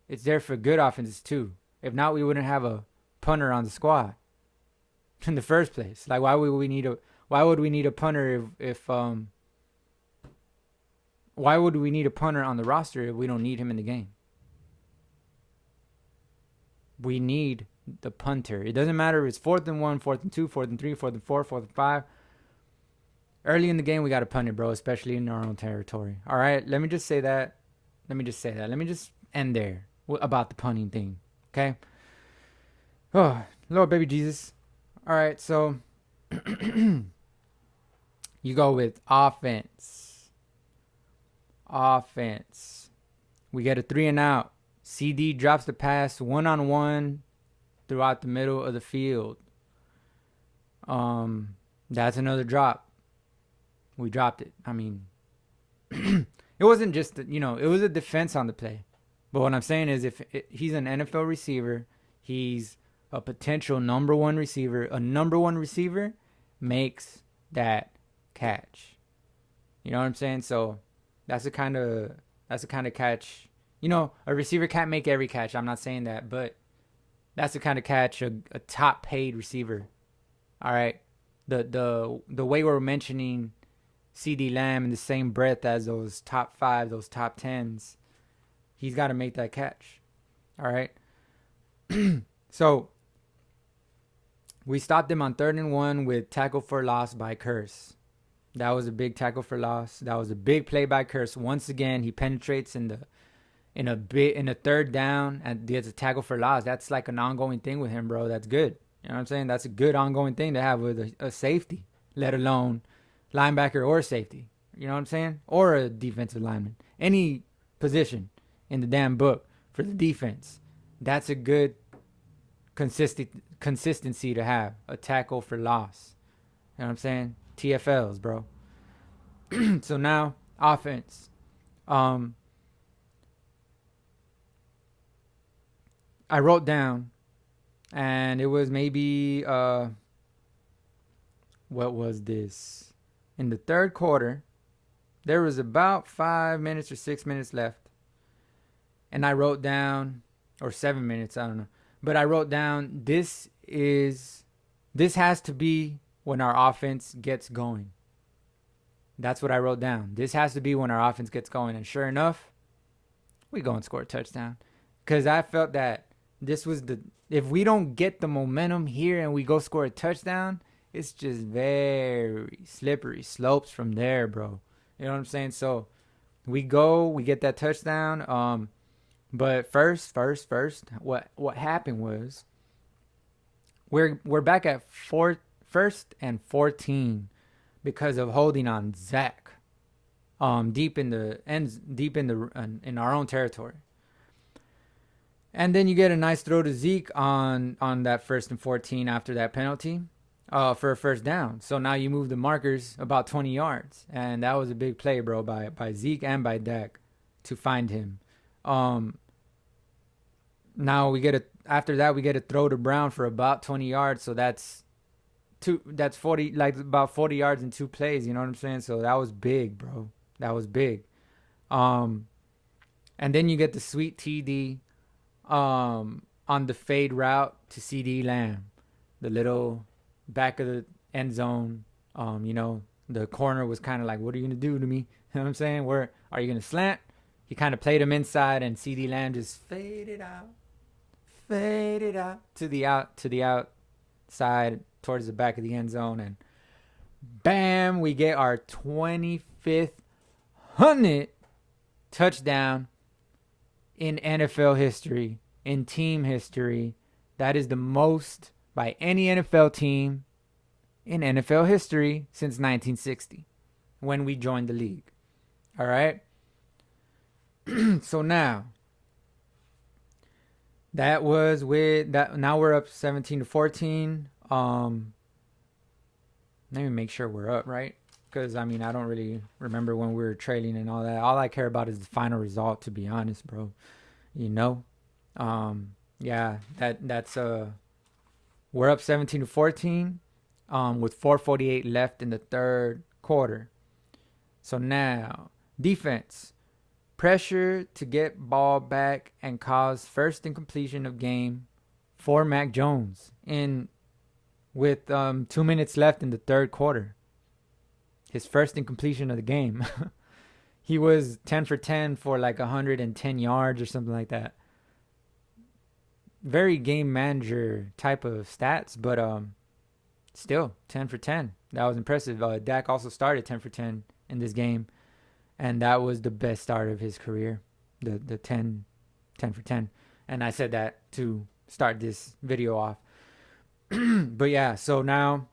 It's there for good offenses too. If not, we wouldn't have a punter on the squad in the first place. Like why would we need a punter if why would we need a punter on the roster if we don't need him in the game? We need the punter. It doesn't matter if it's 4th and 1, 4th and 2, 4th and 3, 4th and 4, 4th and 5. Early in the game, we got to punt it, bro, especially in our own territory. All right, let me just say that. Let me just end there about the punting thing, okay? Oh, Lord baby Jesus. All right, so you go with offense. We get a 3 and out. CD drops the pass 1-on-1 throughout the middle of the field. That's another drop. We dropped it. I mean, it wasn't just, it was a defense on the play. But what I'm saying is he's an NFL receiver, he's a potential number one receiver. A number one receiver makes that catch. You know what I'm saying? So that's the kind of catch. A receiver can't make every catch. I'm not saying that, but that's the kind of catch a top paid receiver. All right. The way we're mentioning CD Lamb in the same breath as those top 5, those top 10s, he's got to make that catch. All right. So we stopped him on 3rd and 1 with tackle for loss by Curse. That was a big tackle for loss. That was a big play by Curse. Once again, he penetrates in a 3rd down and gets a tackle for loss. That's like an ongoing thing with him, bro. That's good. You know what I'm saying? That's a good ongoing thing to have with a safety, let alone linebacker or safety. You know what I'm saying? Or a defensive lineman. Any position in the damn book for the defense. That's a good consistency to have. A tackle for loss. You know what I'm saying? TFLs, bro. So now, offense. I wrote down, and it was maybe, what was this? In the 3rd quarter, there was about 5 minutes or 6 minutes left. And I wrote down, or 7 minutes, I don't know. But I wrote down, this has to be when our offense gets going. That's what I wrote down. This has to be when our offense gets going. And sure enough, we go and score a touchdown. Because I felt that if we don't get the momentum here and we go score a touchdown, it's just very slippery slopes from there, bro. You know what I'm saying? So we get that touchdown. But first, what happened was we're back at 1st and 14 because of holding on Zach deep in our own territory. And then you get a nice throw to Zeke on that 1st and 14 after that penalty for a 1st down. So now you move the markers about 20 yards. And that was a big play, bro, by Zeke and by Dak to find him. Now after that we get a throw to Brown for about 20 yards. So that's 40, like about 40 yards in 2 plays. You know what I'm saying? So that was big, bro. That was big. And then you get the sweet TD. on the fade route to CD Lamb, the little back of the end zone. The corner was kind of like, what are you going to do to me? You know what I'm saying? Where are you going to slant? He kind of played him inside, and CD Lamb just faded out to the outside towards the back of the end zone, and bam, we get our 25th 100 touchdown in NFL history, in team history. That is the most by any NFL team in NFL history since 1960, when we joined the league. All right? So now, that was with that. Now we're up 17-14. Let me make sure we're up, right? Because, I don't really remember when we were trailing and all that. All I care about is the final result, to be honest, bro. Yeah, that's we're up 17-14 with 4:48 left in the third quarter. So now, defense. Pressure to get ball back and cause first incompletion of game for Mac Jones with 2 minutes left in the third quarter. His first incompletion of the game. He was 10 for 10 for like 110 yards or something like that. Very game manager type of stats, but still 10 for 10. That was impressive. Dak also started 10 for 10 in this game, and that was the best start of his career. The 10 for 10. And I said that to start this video off. But yeah, so now,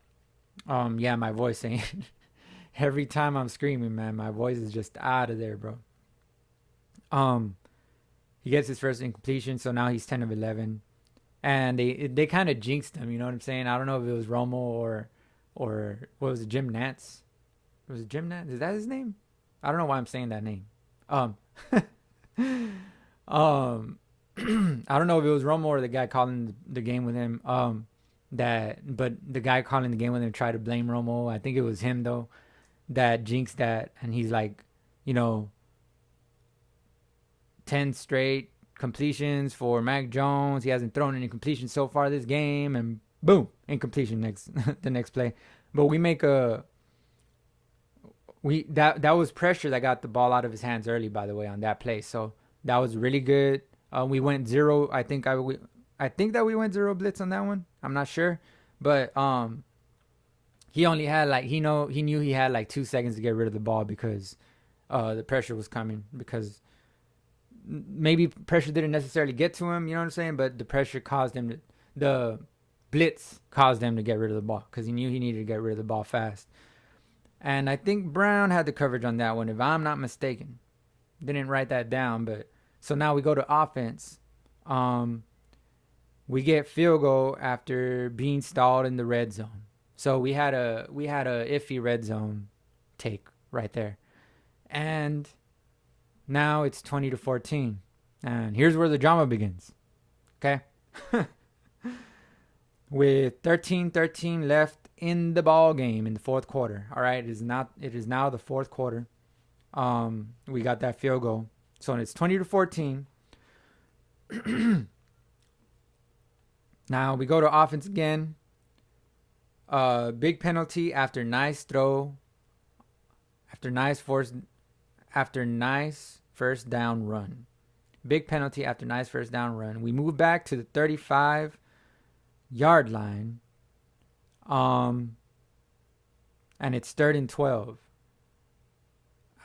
my voice ain't. Every time I'm screaming, man, my voice is just out of there, bro. He gets his first incompletion, so now he's 10 of 11. And they kind of jinxed him, you know what I'm saying? I don't know if it was Romo or what was it, Jim Nantz? Was it Jim Nantz? Is that his name? I don't know why I'm saying that name. I don't know if it was Romo or the guy calling the game with him. But the guy calling the game with him tried to blame Romo. I think it was him though that jinxed that, and he's like, 10 straight completions for Mac Jones. He hasn't thrown any completions so far this game, and boom, incompletion the next play. But that was pressure that got the ball out of his hands early, by the way, on that play. So that was really good. We went zero. I think that we went zero blitz on that one. I'm not sure, but he only had he knew he had like 2 seconds to get rid of the ball because the pressure was coming. Because maybe pressure didn't necessarily get to him, you know what I'm saying? But the pressure caused him the blitz caused him to get rid of the ball because he knew he needed to get rid of the ball fast. And I think Brown had the coverage on that one, if I'm not mistaken. Didn't write that down, but so now we go to offense. We get field goal after being stalled in the red zone. So we had a iffy red zone take right there. And now it's 20-14. And here's where the drama begins. Okay? With 13-13 left in the ball game in the fourth quarter. All right, it is now the fourth quarter. We got that field goal. So it's 20-14. Now we go to offense again. Big penalty after nice throw. After nice first down run. Big penalty after nice first down run. We move back to the 35-yard line. And it's 3rd and 12.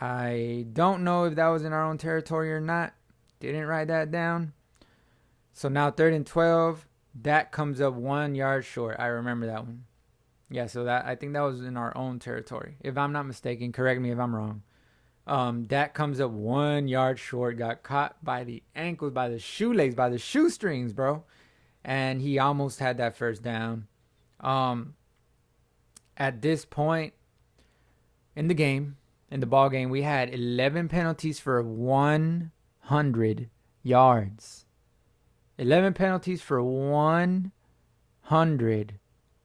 I don't know if that was in our own territory or not. Didn't write that down. So now 3rd and 12. That comes up 1 yard short. I remember that one. Yeah, so I think that was in our own territory. If I'm not mistaken, correct me if I'm wrong. That comes up 1 yard short. Got caught by the ankles, by the shoelace, by the shoestrings, bro. And he almost had that first down. At this point in the ball game, we had 11 penalties for 100 yards. 11 penalties for 100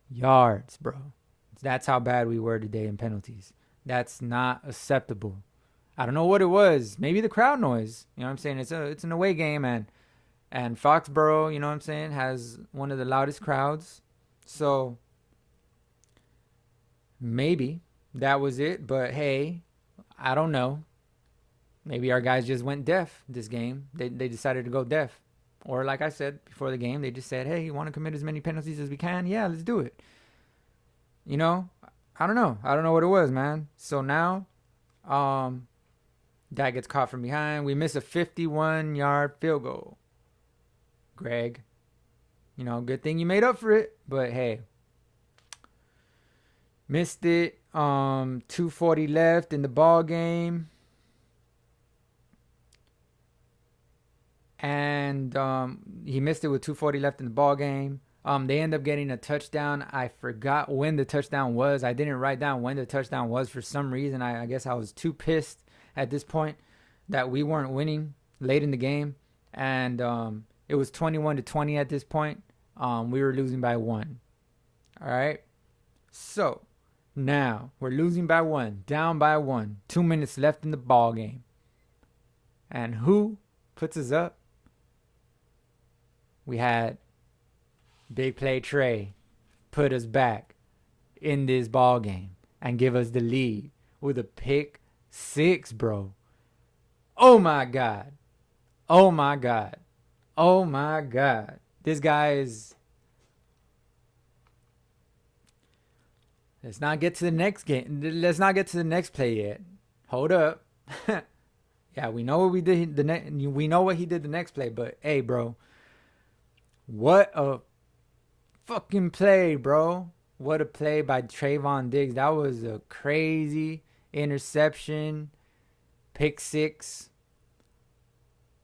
yards, bro. That's how bad we were today in penalties. That's not acceptable. I don't know what it was. Maybe the crowd noise. You know what I'm saying? It's an away game, and And Foxborough, you know what I'm saying, has one of the loudest crowds. So maybe that was it. But hey, I don't know. Maybe our guys just went deaf this game. They decided to go deaf. Or like I said before the game, they just said, hey, you want to commit as many penalties as we can? Yeah, let's do it. You know, I don't know. I don't know what it was, man. So now, that gets caught from behind. We miss a 51-yard field goal. Greg, you know, good thing you made up for it. But hey, missed it. 2:40 left in the ball game. And he missed it with 2:40 left in the ball game. They end up getting a touchdown. I forgot when the touchdown was. I didn't write down when the touchdown was for some reason. I guess I was too pissed at this point that we weren't winning late in the game. And it was 21-20 at this point. We were losing by 1. All right. So now we're losing by 1, down by 1. 2 minutes left in the ball game. And who puts us up? We had Big Play Trey put us back in this ball game and give us the lead with a pick 6, bro. Oh my God. Oh my God. Oh my God. This guy is... Let's not get to the next game. Let's not get to the next play yet. Hold up. Yeah, we know what we did. We know what he did the next play, but hey, bro. What a fucking play, bro. What a play by Trayvon Diggs. That was a crazy interception. Pick 6.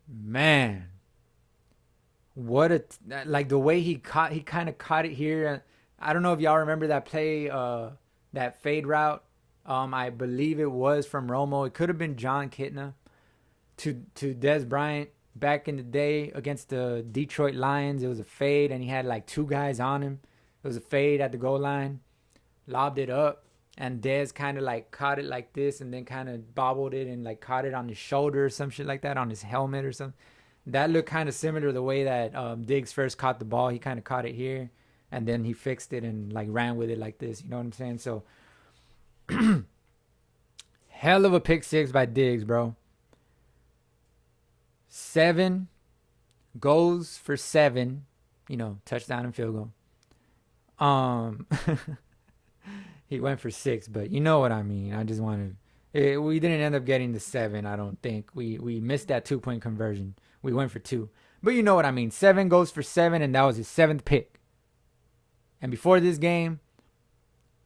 Man. What a... Like the way he kind of caught it here. I don't know if y'all remember that play, that fade route. I believe it was from Romo. It could have been John Kitna to Dez Bryant. Back in the day against the Detroit Lions, it was a fade, and he had like 2 guys on him. It was a fade at the goal line, lobbed it up, and Dez kind of like caught it like this, and then kind of bobbled it and like caught it on his shoulder or some shit like that, on his helmet or something. That looked kind of similar to the way that Diggs first caught the ball. He kind of caught it here, and then he fixed it and like ran with it like this. You know what I'm saying? So, hell of a pick 6 by Diggs, bro. 7 goes for 7, touchdown and field goal. He went for 6, but you know what I mean. I just wanted... we didn't end up getting the 7, I don't think. We missed that 2-point conversion. We went for 2. But you know what I mean. 7 goes for 7, and that was his 7th pick. And before this game,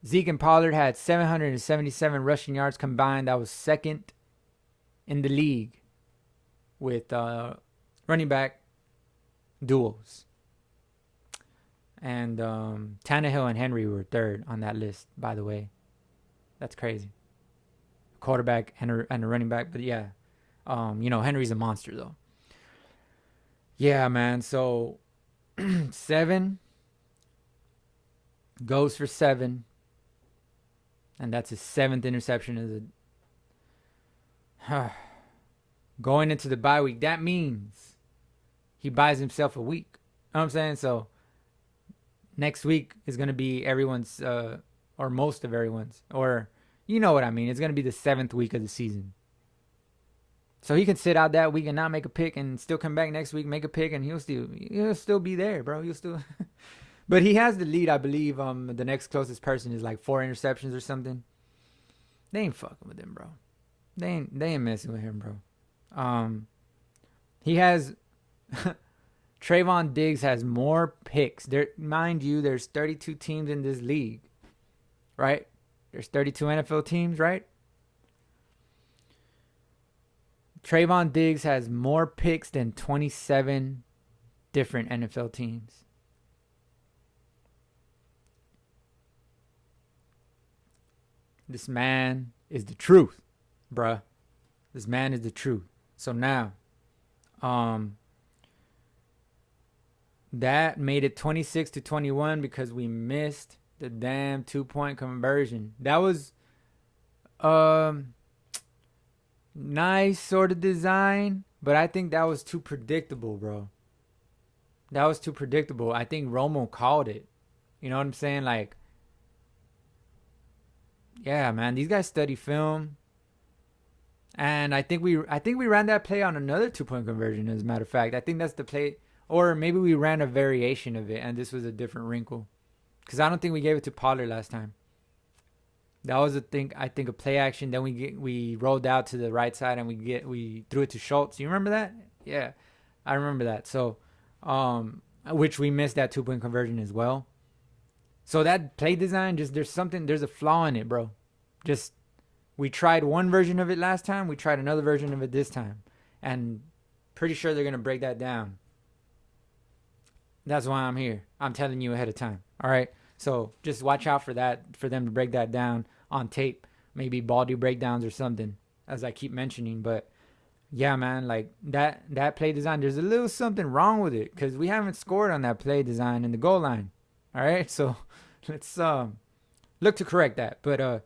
Zeke and Pollard had 777 rushing yards combined. That was 2nd in the league with running back duels. And Tannehill and Henry were 3rd on that list, by the way. That's crazy. Quarterback and a running back. But yeah, Henry's a monster, though. Yeah, man. So 7 goes for 7. And that's his 7th interception as a... Going into the bye week, that means he buys himself a week. You know what I'm saying? So next week is going to be everyone's, or most of everyone's, or you know what I mean. It's going to be the 7th week of the season. So he can sit out that week and not make a pick and still come back next week, make a pick, and he'll still be there, bro. He'll still... But he has the lead, I believe. The next closest person is like 4 interceptions or something. They ain't fucking with him, bro. They ain't messing with him, bro. He has... Trayvon Diggs has more picks. Mind you, there's 32 teams in this league, right? There's 32 NFL teams, right? Trayvon Diggs has more picks than 27 different NFL teams. This man is the truth, bruh. This man is the truth. So now, that made it 26-21 because we missed the damn 2-point conversion. That was nice sort of design, but I think that was too predictable, bro. That was too predictable. I think Romo called it. You know what I'm saying? Like, yeah, man, these guys study film. And I think we ran that play on another 2 point conversion, as a matter of fact. I think that's the play, or maybe we ran a variation of it and this was a different wrinkle. Because I don't think we gave it to Pollard last time. That was I think a play action. Then we rolled out to the right side and we threw it to Schultz. You remember that? Yeah, I remember that. So, which we missed that 2 point conversion as well. So that play design, just there's a flaw in it, bro. Just we tried one version of it last time. We tried another version of it this time, and pretty sure they're gonna break that down. That's why I'm here. I'm telling you ahead of time. All right. So just watch out for that, for them to break that down on tape. Maybe Baldy breakdowns or something, as I keep mentioning. But yeah, man, like that play design, there's a little something wrong with it because we haven't scored on that play design in the goal line. All right. So let's look to correct that. But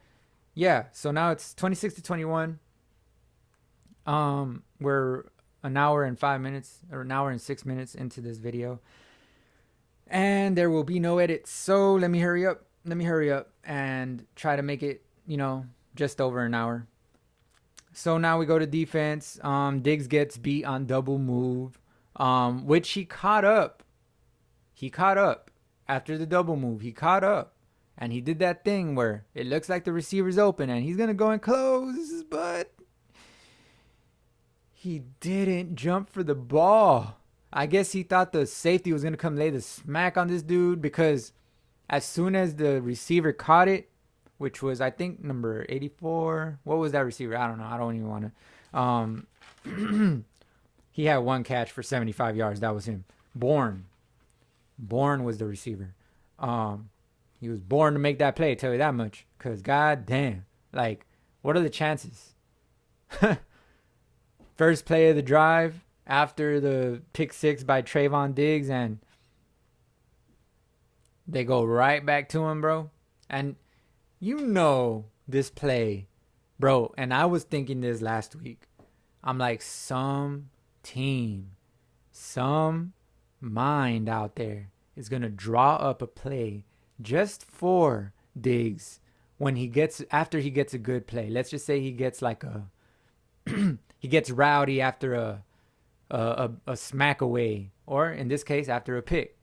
yeah. So now it's 26-21. We're an hour and 5 minutes, or an hour and 6 minutes into this video. And there will be no edits. So let me hurry up. And try to make it, just over an hour. So now we go to defense. Diggs gets beat on double move, which he caught up. He caught up after the double move. He caught up. And he did that thing where it looks like the receiver's open and he's going to go and close, but he didn't jump for the ball. I guess he thought the safety was going to come lay the smack on this dude, because as soon as the receiver caught it, which was, I think, number 84. What was that receiver? I don't know. I don't even want to. He had one catch for 75 yards. That was him. Bourne was the receiver. He was born to make that play, I tell you that much. Because, god damn. Like, what are the chances? First play of the drive after the pick six by Trayvon Diggs, and they go right back to him, bro. And this play, bro. And I was thinking this last week. I'm like, some team, some mind out there is going to draw up a play just for Diggs after he gets a good play. Let's just say he gets like he gets rowdy after a smack away, or in this case, after a pick.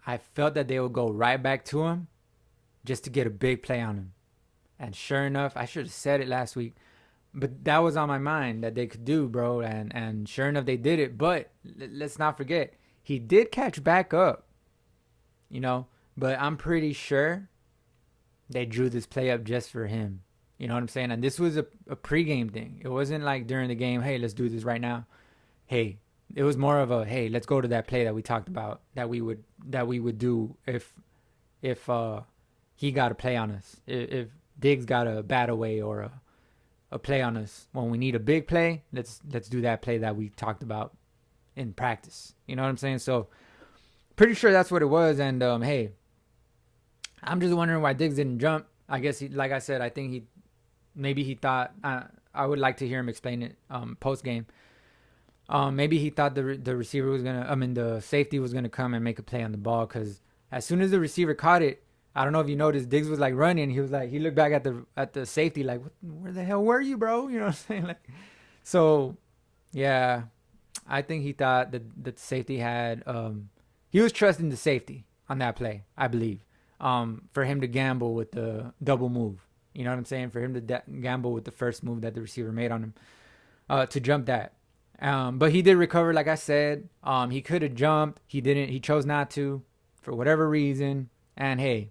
I felt that they would go right back to him just to get a big play on him. And sure enough, I should have said it last week, but that was on my mind that they could do, bro. And sure enough, they did it. But let's not forget, he did catch back up, but I'm pretty sure they drew this play up just for him. You know what I'm saying? And this was a pregame thing. It wasn't like during the game, hey, let's do this right now. Hey, it was more of a, hey, let's go to that play that we talked about that we would do if he got a play on us. If Diggs got a bat away or a play on us when we need a big play, let's do that play that we talked about in practice. You know what I'm saying? So pretty sure that's what it was. And hey, I'm just wondering why Diggs didn't jump. I guess like I said, I think he thought, I would like to hear him explain it post game. Maybe he thought the receiver was the safety was gonna come and make a play on the ball, because as soon as the receiver caught it, I don't know if you noticed, Diggs was like running. He looked back at the safety like, where the hell were you, bro? You know what I'm saying? Like, so yeah, I think he thought that the safety had he was trusting the safety on that play, I believe, for him to gamble with the double move. You know what I'm saying? For him to gamble with the first move that the receiver made on him, to jump that. But he did recover, like I said. He could have jumped. He didn't. He chose not to for whatever reason. And hey,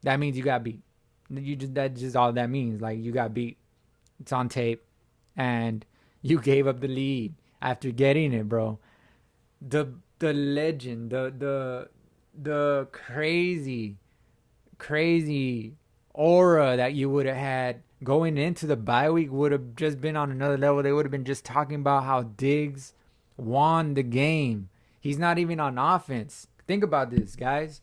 that means you got beat. That's just all that means. Like, you got beat. It's on tape. And you gave up the lead after getting it, bro. The legend, the crazy aura that you would have had going into the bye week would have just been on another level. They would have been just talking about how Diggs won the game. He's not even on offense. Think about this, guys.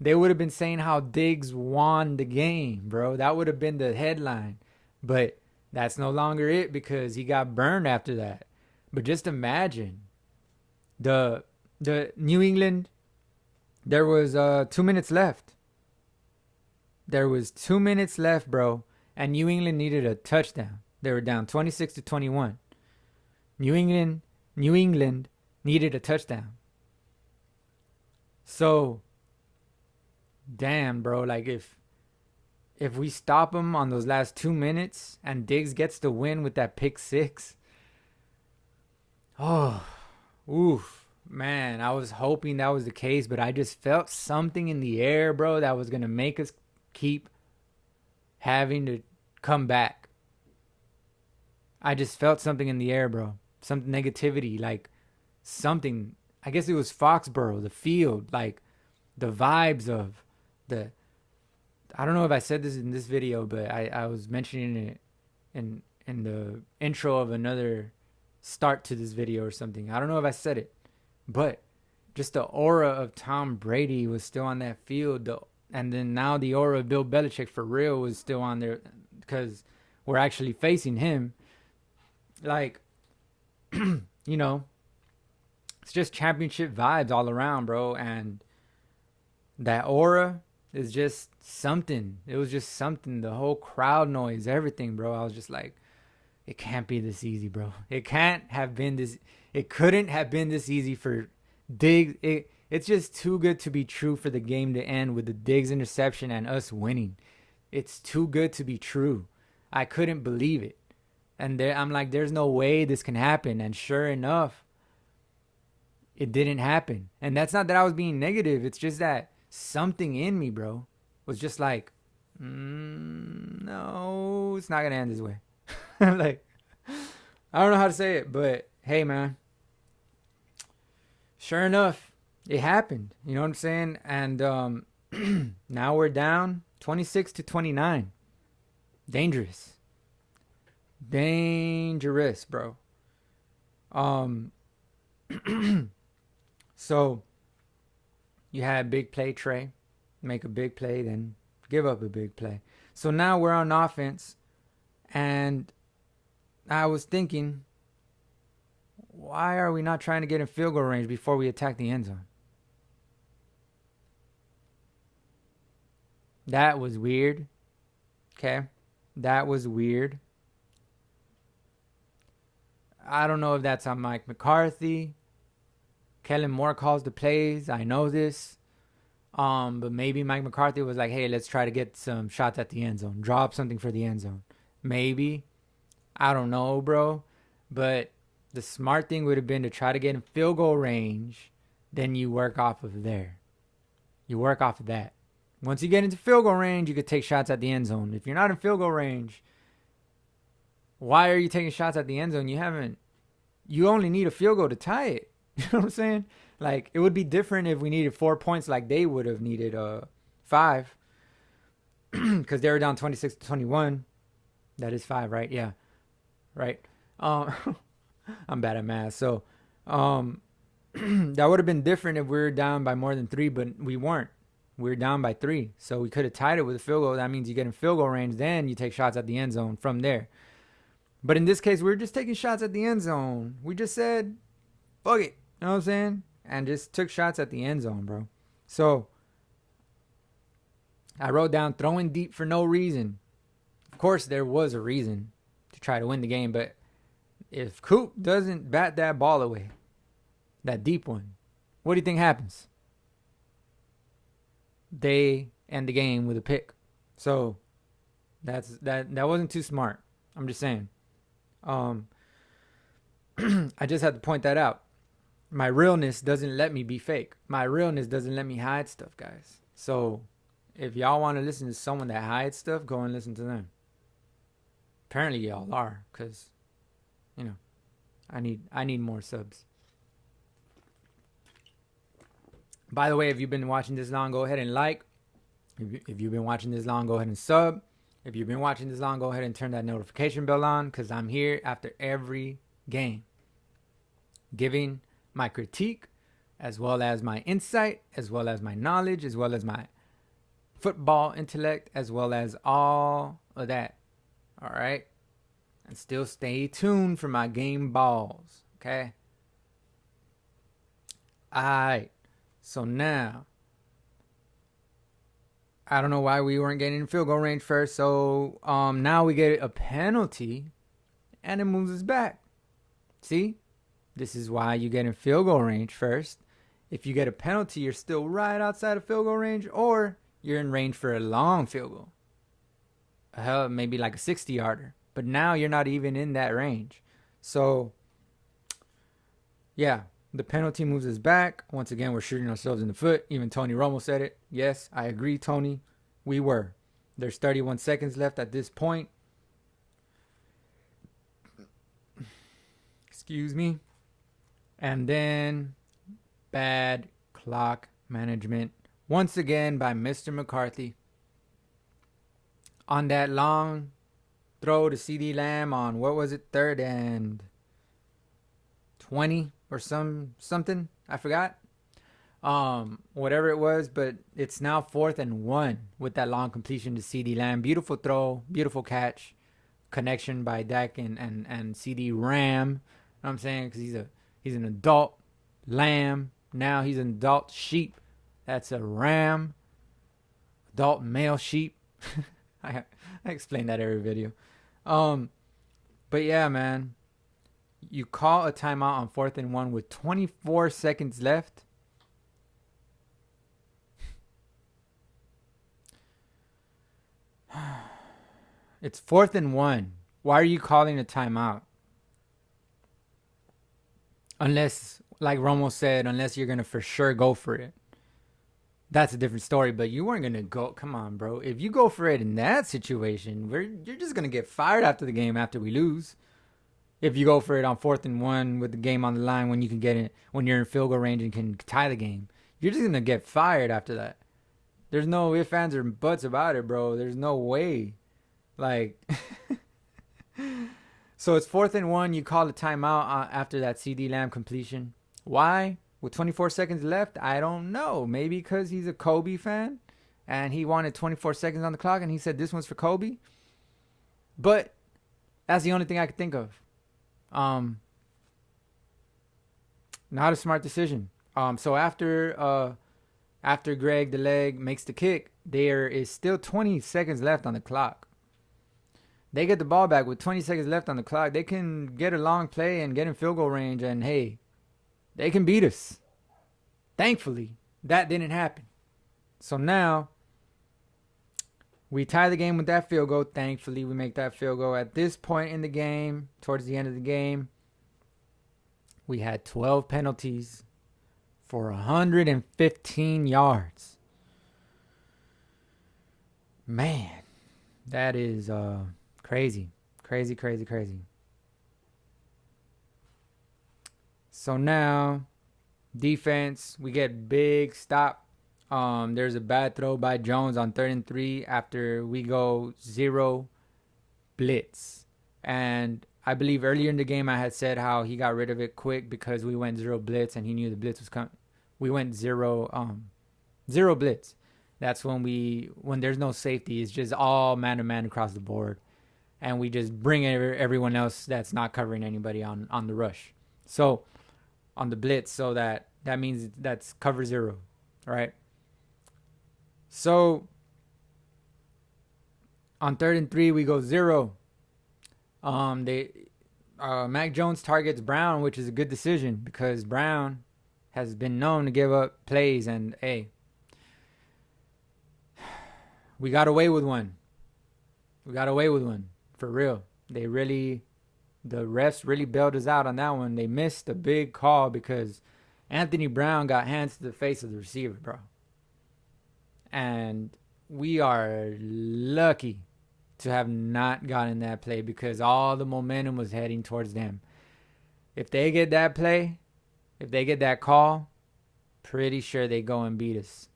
They would have been saying how Diggs won the game, bro. That would have been the headline. But that's no longer it, because he got burned after that. But just imagine the The New England, there was 2 minutes left. There was 2 minutes left, bro, and New England needed a touchdown. They were down 26-21. New England needed a touchdown. So, damn, bro, like if we stop them on those last 2 minutes and Diggs gets the win with that pick six, oh, oof, man, I was hoping that was the case, but I just felt something in the air, bro, that was going to make us keep having to come back. I just felt something in the air, bro. Some negativity, like something. I guess it was Foxborough, the field, like the vibes of the. I don't know if I said this in this video, but I was mentioning it in the intro of another start to this video or something. I don't know if I said it, but just the aura of Tom Brady was still on that field. And then now the aura of Bill Belichick for real was still on there because we're actually facing him. Like, you know, it's just championship vibes all around, bro. And that aura is just something. It was just something. The whole crowd noise, everything, bro. I was just like, it can't be this easy, bro. It can't have been this. It couldn't have been this easy for Diggs. It's just too good to be true for the game to end with the Diggs interception and us winning. It's too good to be true. I couldn't believe it. And I'm like, there's no way this can happen. And sure enough, it didn't happen. And that's not that I was being negative. It's just that something in me, bro, was just like, no, it's not going to end this way. Like, I don't know how to say it, but hey, man. Sure enough, it happened. You know what I'm saying? And now we're down 26-29. Dangerous, bro. So you had a big play, Trey. Make a big play, then give up a big play. So now we're on offense, and I was thinking, why are we not trying to get in field goal range before we attack the end zone? That was weird. Okay? That was weird. I don't know if that's on Mike McCarthy. Kellen Moore calls the plays. I know this. But maybe Mike McCarthy was like, hey, let's try to get some shots at the end zone. Drop something for the end zone. Maybe. I don't know, bro. But the smart thing would have been to try to get in field goal range. Then you work off of there. You work off of that. Once you get into field goal range, you could take shots at the end zone. If you're not in field goal range, why are you taking shots at the end zone? You only need a field goal to tie it. You know what I'm saying? Like, it would be different if we needed 4 points like they would have needed 5. Because they were down 26-21. That is 5, right? Yeah. Right. I'm bad at math. So that would have been different if we were down by more than 3, but we weren't. We were down by 3. So we could have tied it with a field goal. That means you get in field goal range. Then you take shots at the end zone from there. But in this case, we were just taking shots at the end zone. We just said, fuck it. You know what I'm saying? And just took shots at the end zone, bro. So I wrote down throwing deep for no reason. Of course, there was a reason to try to win the game. But if Coop doesn't bat that ball away, that deep one, what do you think happens? They end the game with a pick. So that wasn't too smart. I'm just saying. I just had to point that out. My realness doesn't let me be fake. My realness doesn't let me hide stuff, guys. So if y'all want to listen to someone that hides stuff, go and listen to them. Apparently y'all are, because, you know, I need more subs. By the way, if you've been watching this long, go ahead and like. If you've been watching this long, go ahead and sub. If you've been watching this long, go ahead and turn that notification bell on, because I'm here after every game, giving my critique, as well as my insight, as well as my knowledge, as well as my football intellect, as well as all of that. All right? And still stay tuned for my game balls, okay? Alright. So now, I don't know why we weren't getting in field goal range first. So now we get a penalty, and it moves us back. See? This is why you get in field goal range first. If you get a penalty, you're still right outside of field goal range, or you're in range for a long field goal. Hell, maybe like a 60-yarder. But now you're not even in that range. So, yeah, the penalty moves us back. Once again, we're shooting ourselves in the foot. Even Tony Romo said it. Yes, I agree, Tony. We were. There's 31 seconds left at this point. Excuse me. And then bad clock management once again by Mr. McCarthy. On that long throw to CD Lamb on, what was it, 3rd and 20 or something, I forgot. Whatever it was, but it's now 4th and 1 with that long completion to CD Lamb. Beautiful throw, beautiful catch, connection by Dak and CD Ram. You know what I'm saying? Because he's an adult lamb. Now he's an adult sheep. That's a ram. Adult male sheep. I explain that every video. But yeah, man. You call a timeout on 4th and 1 with 24 seconds left. It's 4th and 1. Why are you calling a timeout? Unless, like Romo said, unless you're going to for sure go for it. That's a different story, but you weren't going to go. Come on, bro. If you go for it in that situation, you're just going to get fired after the game after we lose. If you go for it on 4th and 1 with the game on the line when you can get it, when you're in field goal range and can tie the game, you're just going to get fired after that. There's no ifs, ands, or buts about it, bro. There's no way. Like, so it's 4th and 1. You call a timeout after that CD Lamb completion. Why? With 24 seconds left, I don't know. Maybe because he's a Kobe fan and he wanted 24 seconds on the clock and he said this one's for Kobe. But that's the only thing I could think of. Not a smart decision. So after Greg the leg makes the kick, there is still 20 seconds left on the clock. They get the ball back with 20 seconds left on the clock. They can get a long play and get in field goal range, and hey, they can beat us. Thankfully, that didn't happen. So now, we tie the game with that field goal. Thankfully, we make that field goal. At this point in the game, towards the end of the game, we had 12 penalties for 115 yards. Man, that is crazy. Crazy. So now, defense, we get big stop. There's a bad throw by Jones on 3rd and 3 after we go 0 blitz. And I believe earlier in the game I had said how he got rid of it quick because we went 0 blitz and he knew the blitz was coming. We went 0 blitz. That's when there's no safety. It's just all man-to-man across the board. And we just bring everyone else that's not covering anybody on the rush. So, on the blitz, so that means that's cover 0, right? So, on 3rd and 3, we go 0. Mac Jones targets Brown, which is a good decision because Brown has been known to give up plays, and hey, we got away with one. For real. The refs really bailed us out on that one. They missed a big call because Anthony Brown got hands to the face of the receiver, bro. And we are lucky to have not gotten that play because all the momentum was heading towards them. If they get that play, if they get that call, pretty sure they go and beat us.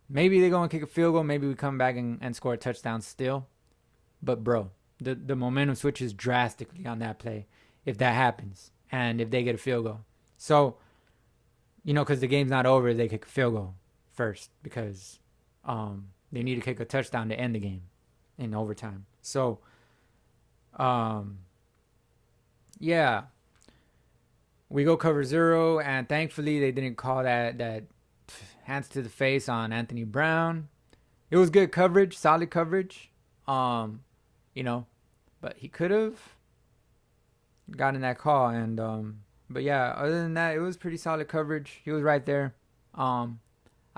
Maybe they go and kick a field goal. Maybe we come back and score a touchdown still. But, bro, the momentum switches drastically on that play if that happens and if they get a field goal. So, because the game's not over, they kick a field goal first because they need to kick a touchdown to end the game in overtime. So, yeah. We go cover 0, and thankfully they didn't call that hands to the face on Anthony Brown. It was good coverage, solid coverage. You know, but he could have gotten that call. And but yeah, other than that, it was pretty solid coverage. He was right there. I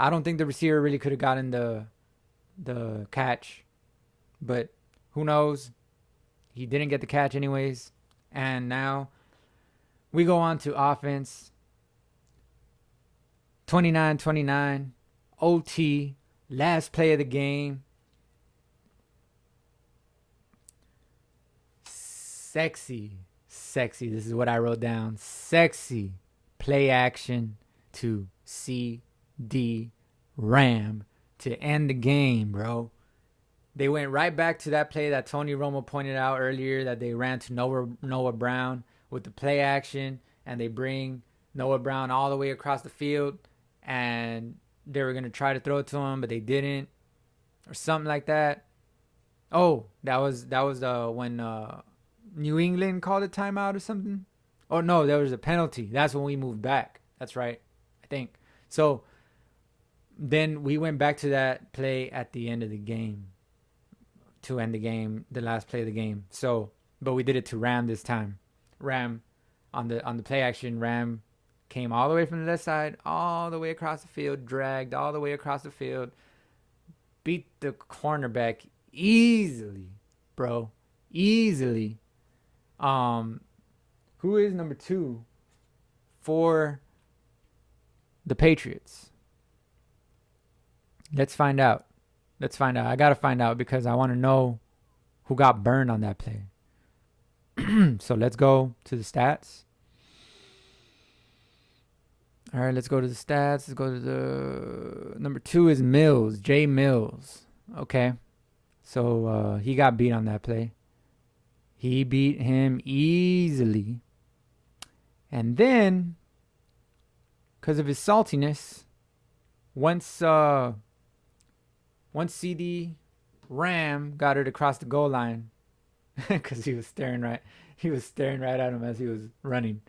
don't think the receiver really could have gotten the catch, but who knows? He didn't get the catch anyways. And now we go on to offense. 29-29, OT, last play of the game. Sexy. This is what I wrote down. Sexy play action to CD Ram to end the game, bro. They went right back to that play that Tony Romo pointed out earlier, that they ran to Noah Brown with the play action, and they bring Noah Brown all the way across the field, and they were going to try to throw it to him, but they didn't, or something like that. Oh, that was when New England called a timeout or something. Oh, no, there was a penalty. That's when we moved back. That's right, I think. So then we went back to that play at the end of the game to end the game, the last play of the game. So, but we did it to Ram this time. Ram on the play action. Ram came all the way from the left side, all the way across the field, dragged all the way across the field, beat the cornerback easily, bro, easily. Who is number 2 for the Patriots? Let's find out. I gotta find out because I want to know who got burned on that play. So let's go to the stats. All right, let's go to the stats. Let's go to the number 2 is Mills, Jay Mills. Okay, so he got beat on that play. He beat him easily. And then, because of his saltiness, once CD Ram got it across the goal line, because he was staring right at him as he was running.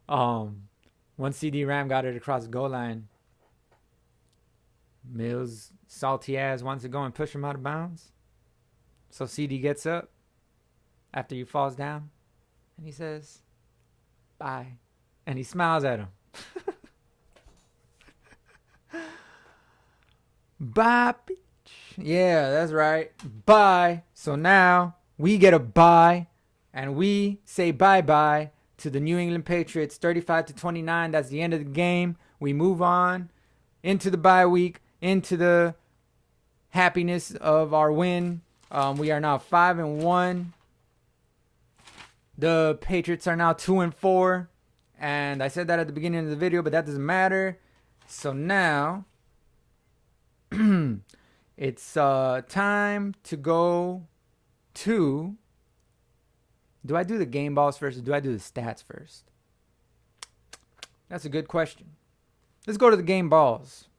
Once CD Ram got it across the goal line, Mills' salty ass wants to go and push him out of bounds. So CD gets up after he falls down, and he says, "Bye," and he smiles at him. Bye, bitch. Yeah, that's right. Bye. So now we get a bye, and we say bye-bye to the New England Patriots, 35-29. That's the end of the game. We move on into the bye week, into the happiness of our win. We are now 5-1. The Patriots are now 2-4. And I said that at the beginning of the video, but that doesn't matter. So now it's time to go to... Do I do the game balls first or do I do the stats first? That's a good question. Let's go to the game balls.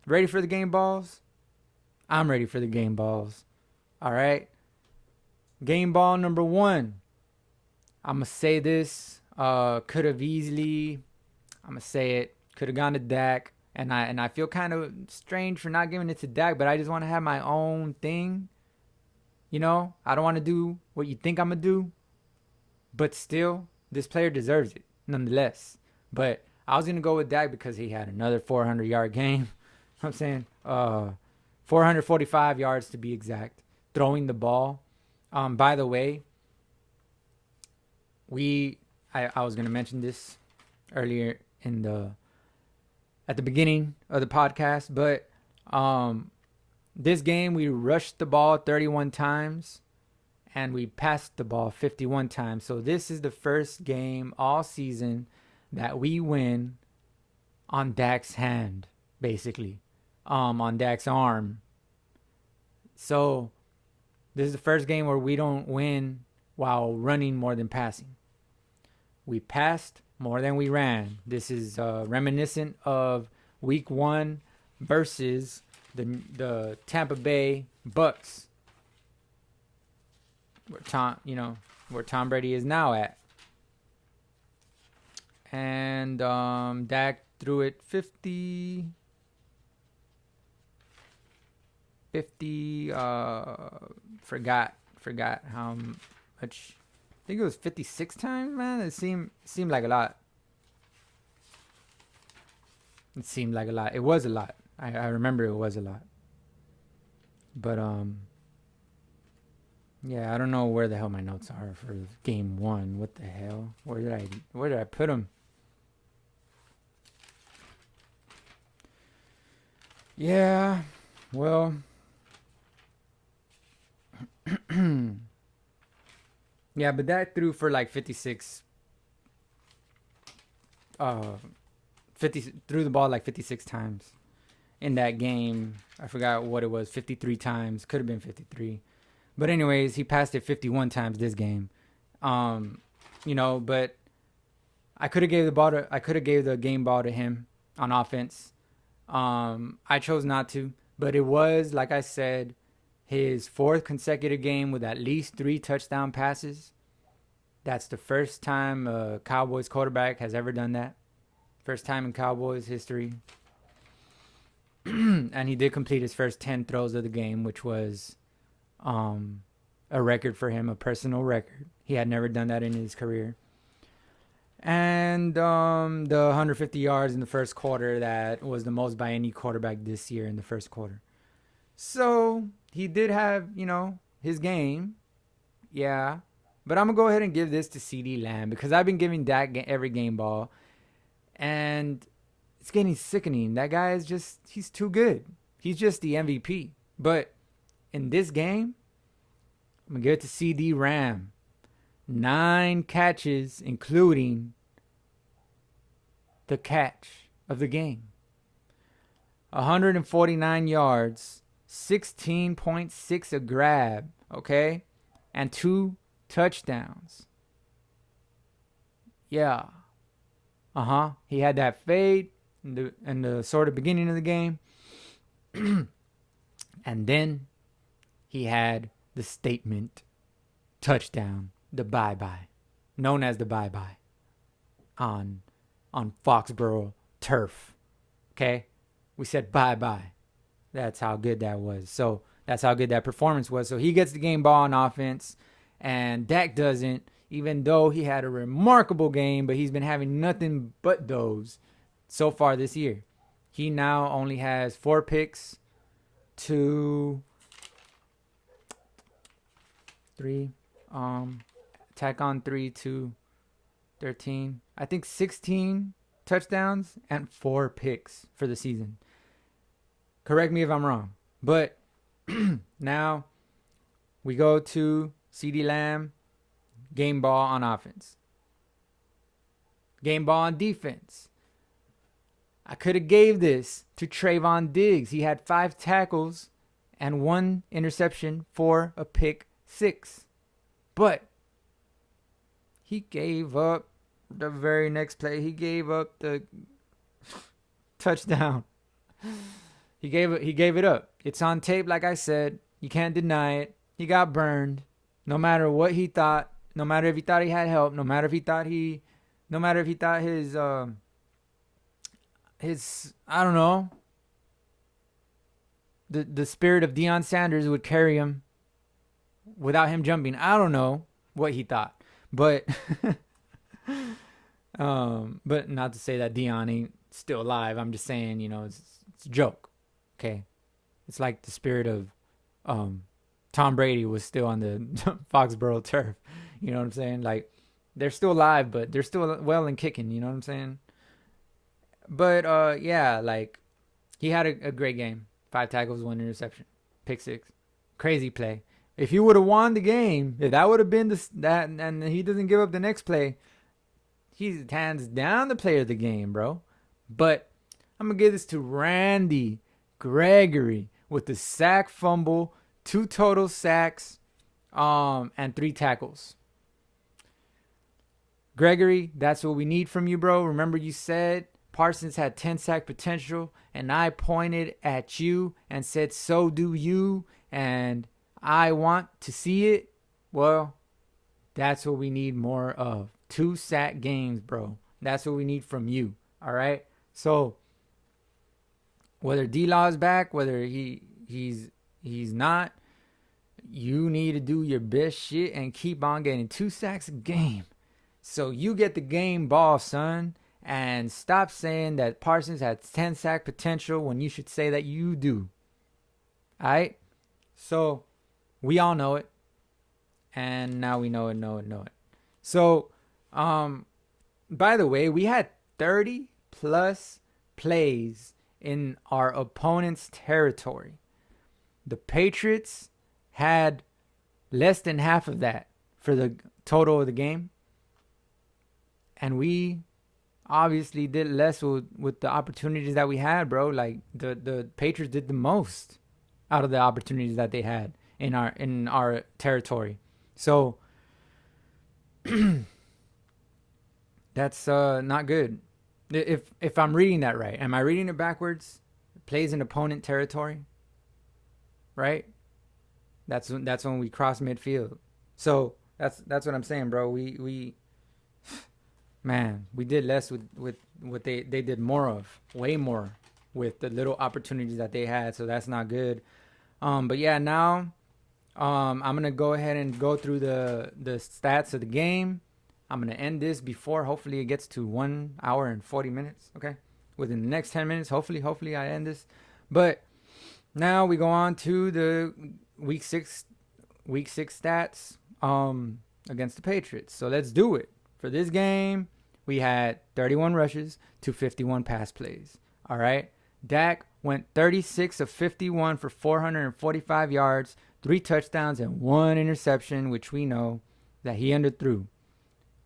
Ready for the game balls? I'm ready for the game balls. All right. Game ball number 1. I'm going to say this. Could have easily, I'm going to say it, could have gone to Dak. And I feel kind of strange for not giving it to Dak, but I just want to have my own thing. You know, I don't want to do what you think I'm going to do. But still, this player deserves it, nonetheless. But I was going to go with Dak because he had another 400-yard game. You know what I'm saying? 445 yards to be exact. Throwing the ball. By the way, I was going to mention this earlier at the beginning of the podcast, but this game we rushed the ball 31 times. And we passed the ball 51 times. So this is the first game all season that we win on Dak's hand, basically. On Dak's arm. So this is the first game where we don't win while running more than passing. We passed more than we ran. This is reminiscent of week 1 versus the Tampa Bay Bucks. Where Tom Brady is now at. And Dak threw it 50, 50. Forgot how much. I think it was 56 times, man. It seemed like a lot. It seemed like a lot. It was a lot. I remember it was a lot. But yeah, I don't know where the hell my notes are for game 1. What the hell? Where did I put them? Yeah, well, yeah, but that threw for like 56. 50 threw the ball like 56 times in that game. I forgot what it was. 53 times. Could have been 53. But anyways, he passed it 51 times this game. But I could have gave the game ball to him on offense. I chose not to, but it was, like I said, his 4th consecutive game with at least 3 touchdown passes. That's the first time a Cowboys quarterback has ever done that. First time in Cowboys history. And he did complete his first 10 throws of the game, which was a record for him, a personal record. He had never done that in his career. And the 150 yards in the first quarter, that was the most by any quarterback this year in the first quarter. So he did have, his game. Yeah. But I'm going to go ahead and give this to CeeDee Lamb because I've been giving Dak every game ball. And it's getting sickening. That guy is he's too good. He's just the MVP. But in this game, I'm going to give it to CeeDee Lamb. 9 catches, including the catch of the game. 149 yards, 16.6 a grab, okay? And 2 touchdowns. Yeah. He had that fade in the sort of beginning of the game. And then he had the statement touchdown, the bye-bye, known as the bye-bye on Foxborough turf. Okay? We said bye-bye. That's how good that was. So that's how good that performance was. So he gets the game ball on offense, and Dak doesn't, even though he had a remarkable game, but he's been having nothing but those so far this year. He now only has 4 picks, 2, 3, tack on 3 to 13. I think 16 touchdowns and 4 picks for the season. Correct me if I'm wrong. But now we go to CeeDee Lamb, game ball on offense. Game ball on defense. I could have gave this to Trayvon Diggs. He had 5 tackles and 1 interception for a pick 6. But he gave up the very next play. He gave up the touchdown. He gave it up. It's on tape, like I said. You can't deny it. He got burned. No matter what he thought, no matter if he thought he had help, no matter if he thought his I don't know, the spirit of Deion Sanders would carry him without him jumping. I don't know what he thought, but but not to say that Deion ain't still alive. I'm just saying, it's a joke. Okay, it's like the spirit of Tom Brady was still on the Foxborough turf. You know what I'm saying? Like, they're still alive, but they're still well and kicking. You know what I'm saying? But yeah, like, he had a great game. 5 tackles, 1 interception, pick 6, crazy play. If he would have won the game, if that would have been that, and he doesn't give up the next play, he's hands down the player of the game, bro. But I'm gonna give this to Randy Gregory with the sack, fumble, 2 total sacks, and 3 tackles. Gregory, that's what we need from you, bro. Remember, you said Parsons had 10 sack potential, and I pointed at you and said, so do you, and I want to see it. Well, that's what we need more of. 2 sack games, bro. That's what we need from you. All right. So whether D-Law is back, whether he's not, you need to do your best shit and keep on getting 2 sacks a game. So you get the game ball, son. And stop saying that Parsons has 10 sack potential when you should say that you do. All right? So we all know it. And now we know it. So, by the way, we had 30 plus plays in our opponent's territory. The Patriots had less than half of that for the total of the game. And we obviously did less with the opportunities that we had, bro. Like the Patriots did the most out of the opportunities that they had in our territory. So that's not good. If I'm reading that right, am I reading it backwards? Plays in opponent territory, right? That's when we cross midfield. So that's what I'm saying, bro. We man, we did less with what they did more of, way more with the little opportunities that they had. So that's not good. But yeah, now I'm gonna go ahead and go through the stats of the game. I'm gonna end this before hopefully it gets to 1 hour and 40 minutes. Okay, within the next 10 minutes, hopefully I end this. But now we go on to the week six stats against the Patriots. So let's do it. For this game, we had 31 rushes to 51 pass plays. All right. Dak went 36 of 51 for 445 yards, 3 touchdowns, and 1 interception, which we know that he underthrew.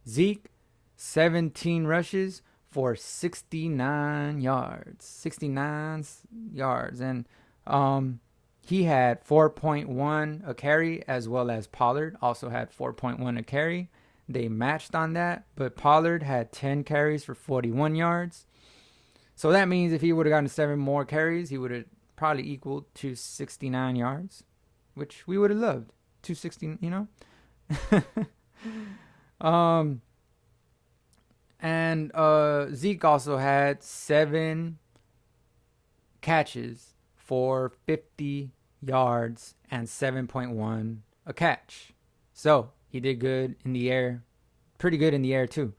Zeke, 17 rushes for 69 yards. 69 yards. And he had 4.1 a carry, as well as Pollard also had 4.1 a carry. They matched on that, but Pollard had 10 carries for 41 yards. So that means if he would have gotten 7 more carries, he would have probably equaled to 69 yards, which we would have loved. 260, you know? And Zeke also had 7 catches for 50 yards and 7.1 a catch. So he did good in the air. Pretty good in the air, too.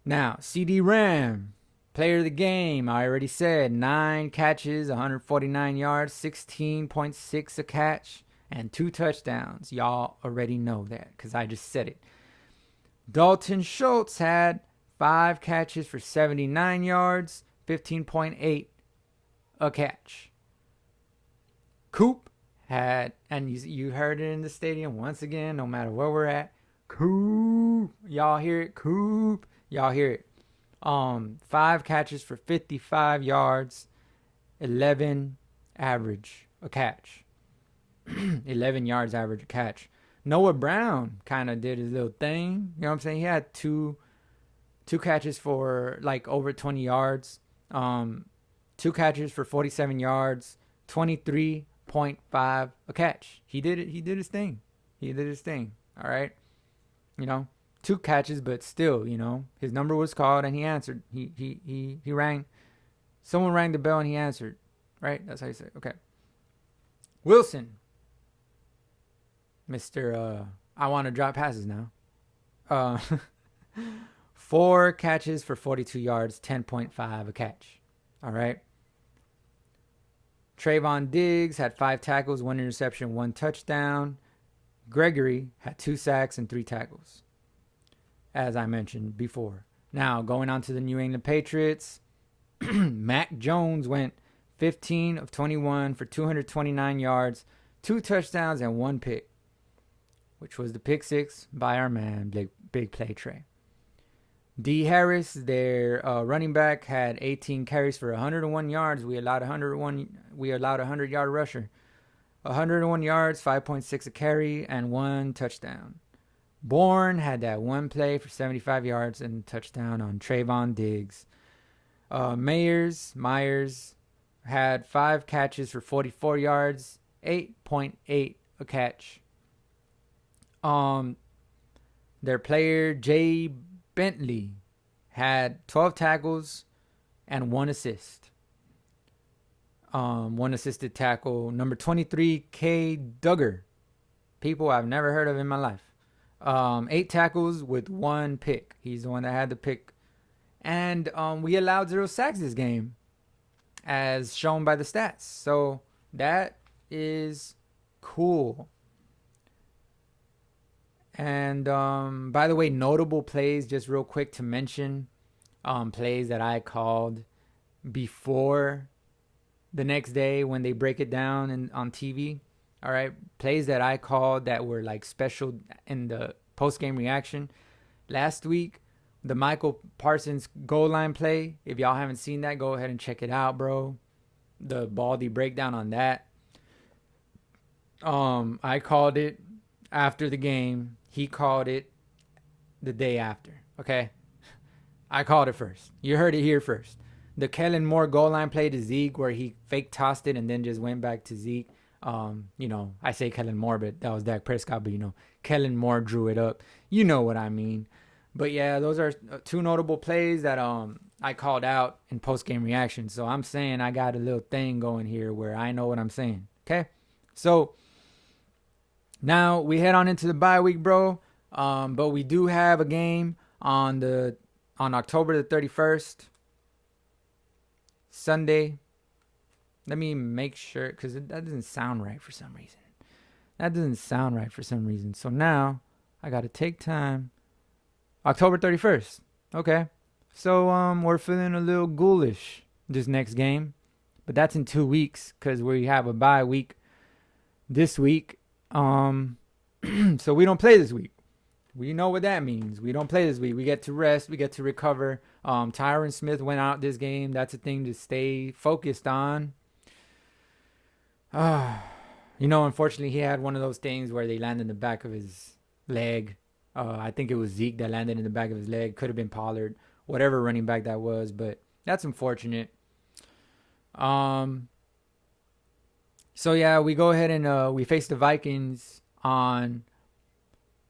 Now, CD Ram, player of the game, I already said 9 catches, 149 yards, 16.6 a catch, and 2 touchdowns. Y'all already know that because I just said it. Dalton Schultz had 5 catches for 79 yards, 15.8 a catch. Coop had, and you heard it in the stadium once again, no matter where we're at. Coop. Y'all hear it? Coop. Y'all hear it. 5 catches for 55 yards, 11 average a catch. 11 yards average a catch. Noah Brown kind of did his little thing. You know what I'm saying? He had two catches for like over 20 yards. 2 catches for 47 yards, 23.5 a catch. He did it. He did his thing. All right. You know, 2 catches, but still, you know, his number was called and he answered. He rang. Someone rang the bell and he answered. Right? That's how you say it. Okay. Wilson. Mr. I want to drop passes now. 4 catches for 42 yards, 10.5 a catch. All right. Trayvon Diggs had 5 tackles, 1 interception, 1 touchdown. Gregory had 2 sacks and 3 tackles, as I mentioned before. Now, going on to the New England Patriots, Mac Jones went 15 of 21 for 229 yards, 2 touchdowns, and 1 pick, which was the pick 6 by our man, Big Play Trey. D. Harris, their running back, had 18 carries for 101 yards. We allowed a 100-yard rusher. 101 yards, 5.6 a carry, and 1 touchdown. Bourne had that 1 play for 75 yards and touchdown on Trayvon Diggs. Myers had 5 catches for 44 yards, 8.8 a catch. Their player, Jay Bentley, had 12 tackles and 1 assist. 1 assisted tackle. Number 23, K. Duggar. People I've never heard of in my life. 8 tackles with 1 pick. He's the one that had the pick. And we allowed 0 sacks this game, as shown by the stats. So that is cool. And by the way, notable plays, just real quick to mention, plays that I called before the next day when they break it down on TV. All right, plays that I called that were like special in the post-game reaction. Last week, the Michael Parsons goal line play. If y'all haven't seen that, go ahead and check it out, bro. The Baldy breakdown on that. I called it after the game. He called it the day after. Okay, I called it first. You heard it here first. The Kellen Moore goal line play to Zeke, where he fake tossed it and then just went back to Zeke. I say Kellen Moore, but that was Dak Prescott. But Kellen Moore drew it up. You know what I mean. But yeah, those are 2 notable plays that I called out in post game reaction. So I'm saying I got a little thing going here where I know what I'm saying. Okay, so now we head on into the bye week, bro. But we do have a game on October the 31st, Sunday. Let me make sure, because that doesn't sound right for some reason. So now I got to take time. October 31st. Okay. So we're feeling a little ghoulish this next game. But that's in 2 weeks because we have a bye week this week. So we don't play this week. We know what that means. We don't play this week. We get to rest. We get to recover. Tyron Smith went out this game. That's a thing to stay focused on. Unfortunately, he had one of those things where they land in the back of his leg. I think it was Zeke that landed in the back of his leg. Could have been Pollard, whatever running back that was, but that's unfortunate. So yeah, we go ahead and we face the Vikings on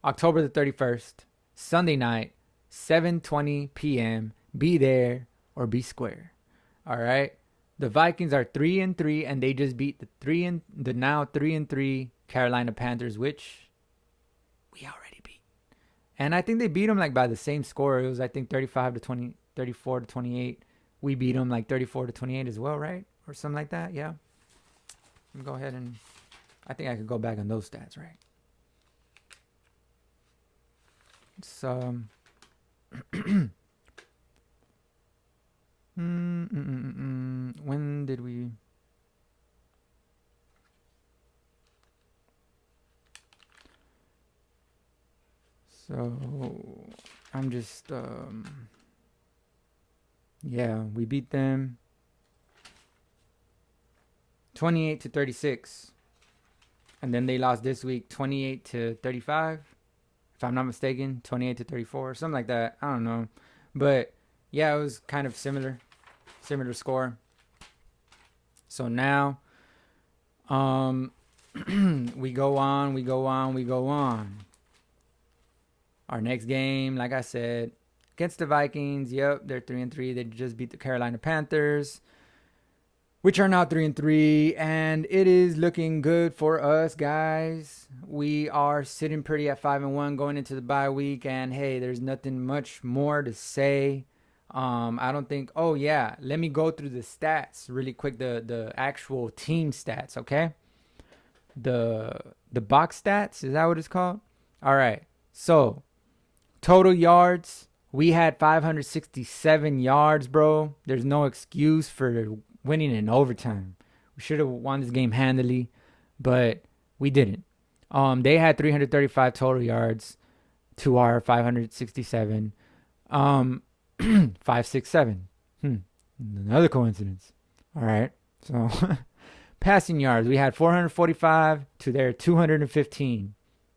October the 31st, Sunday night, 7:20 p.m. Be there or be square. All right. The Vikings are 3-3, and they just beat the now 3-3 Carolina Panthers, which we already beat. And I think they beat them like by the same score. It was, I think, 35-20, 34-28. We beat them like 34-28 as well, right? Or something like that. Yeah. Let me go ahead and I think I could go back on those stats, right? It's when did we? So I'm just yeah, we beat them 28-36, and then they lost this week 28-35. If I'm not mistaken, 28-34, something like that. I don't know, but yeah, it was kind of similar score. So now, we go on. Our next game, like I said, against the Vikings. Yep, they're 3-3. They just beat the Carolina Panthers, which are now 3-3, and it is looking good for us, guys. We are sitting pretty at 5-1 going into the bye week, and hey, there's nothing much more to say. I don't think. Oh yeah, let me go through the stats really quick. The actual team stats, okay? The box stats, is that what it's called? All right. So total yards, we had 567 yards, bro. There's no excuse for winning in overtime. We should have won this game handily, but we didn't. They had 335 total yards to our 567. 567. Another coincidence. All right. So passing yards, we had 445 to their 215.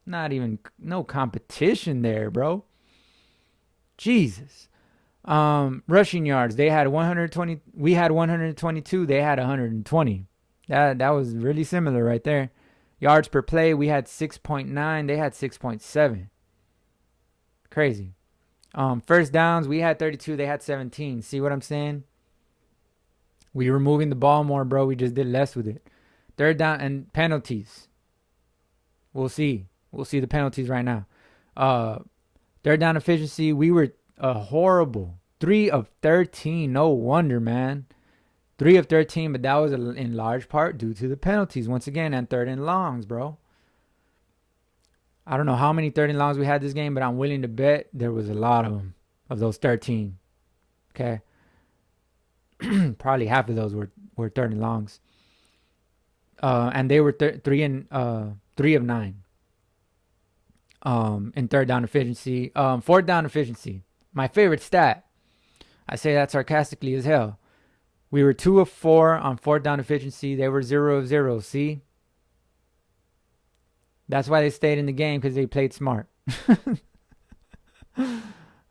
No competition there, bro. Jesus. Rushing yards, they had 120. We had 122. They had 120. That was really similar right there. Yards per play, we had 6.9. They had 6.7. Crazy. First downs, we had 32, they had 17. See what I'm saying? We were moving the ball more, bro. We just did less with it. Third down and penalties. We'll see. We'll see the penalties right now. Third down efficiency, we were horrible. 3 of 13. No wonder, man. 3 of 13, but that was in large part due to the penalties. Once again, and third and longs, bro. I don't know how many third and longs we had this game, but I'm willing to bet there was a lot of them, of those 13. Okay. Probably half of those were third and longs. And they were 3 of 9. In third down efficiency. Fourth down efficiency. My favorite stat. I say that sarcastically as hell. We were 2 of 4 on fourth down efficiency. They were 0 of 0. See? That's why they stayed in the game, because they played smart.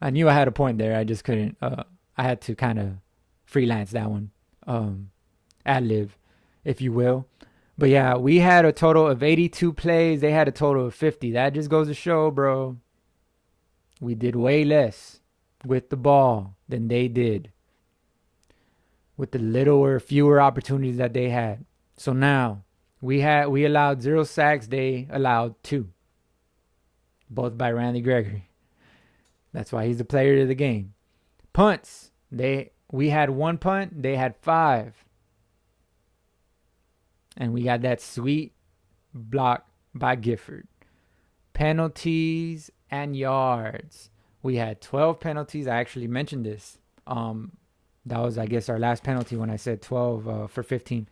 I knew I had a point there. I just couldn't. I had to kind of freelance that one. Ad-lib, if you will. But yeah, we had a total of 82 plays. They had a total of 50. That just goes to show, bro. We did way less with the ball than they did, with the littler, fewer opportunities that they had. So now we allowed 0 sacks. They allowed 2, both by Randy Gregory. That's why he's the player of the game. Punts. We had 1 punt. They had 5. And we got that sweet block by Gifford. Penalties and yards. We had 12 penalties. I actually mentioned this. That was, I guess, our last penalty when I said 12 for 15.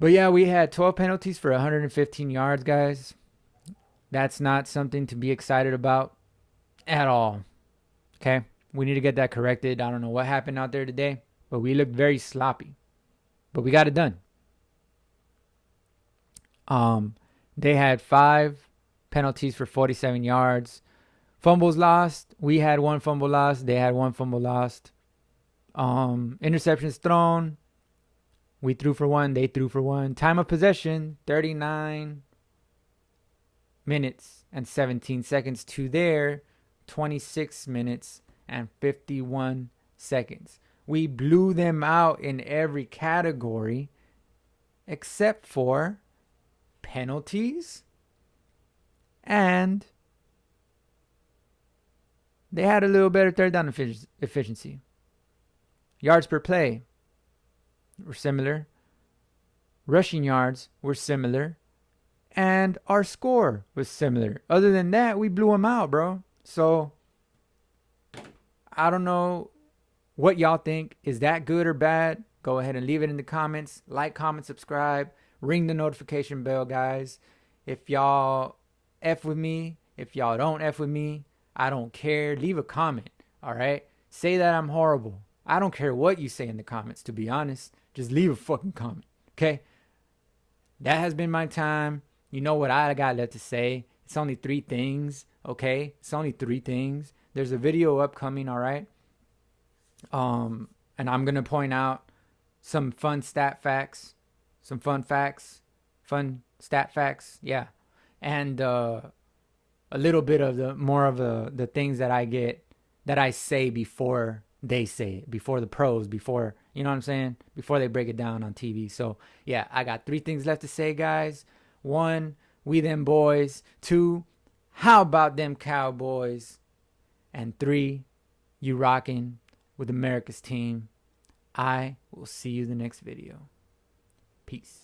But yeah, we had 12 penalties for 115 yards, guys. That's not something to be excited about at all. Okay? We need to get that corrected. I don't know what happened out there today, but we looked very sloppy. But we got it done. They had 5 penalties for 47 yards. Fumbles lost. We had 1 fumble lost. They had 1 fumble lost. Interceptions thrown. We threw for 1. They threw for 1. Time of possession, 39 minutes and 17 seconds to their 26 minutes and 51 seconds. We blew them out in every category except for penalties, and they had a little better third down efficiency. Yards per play were similar. Rushing yards were similar. And our score was similar. Other than that, we blew them out, bro. So, I don't know what y'all think. Is that good or bad? Go ahead and leave it in the comments. Like, comment, subscribe. Ring the notification bell, guys. If y'all F with me, if y'all don't F with me, I don't care. Leave a comment, all right? Say that I'm horrible. I don't care what you say in the comments, to be honest. Just leave a fucking comment, okay? That has been my time. You know what I got left to say. It's only 3 things, okay? It's only 3 things. There's a video upcoming, all right? And I'm going to point out some fun stat facts. Some fun stat facts, yeah. And a little bit of the things that I say before they say it, before the pros, before, you know what I'm saying? Before they break it down on TV. So, yeah, I got 3 things left to say, guys. 1, we them boys. 2, how about them Cowboys? And 3, you rocking with America's team. I will see you in the next video. Peace.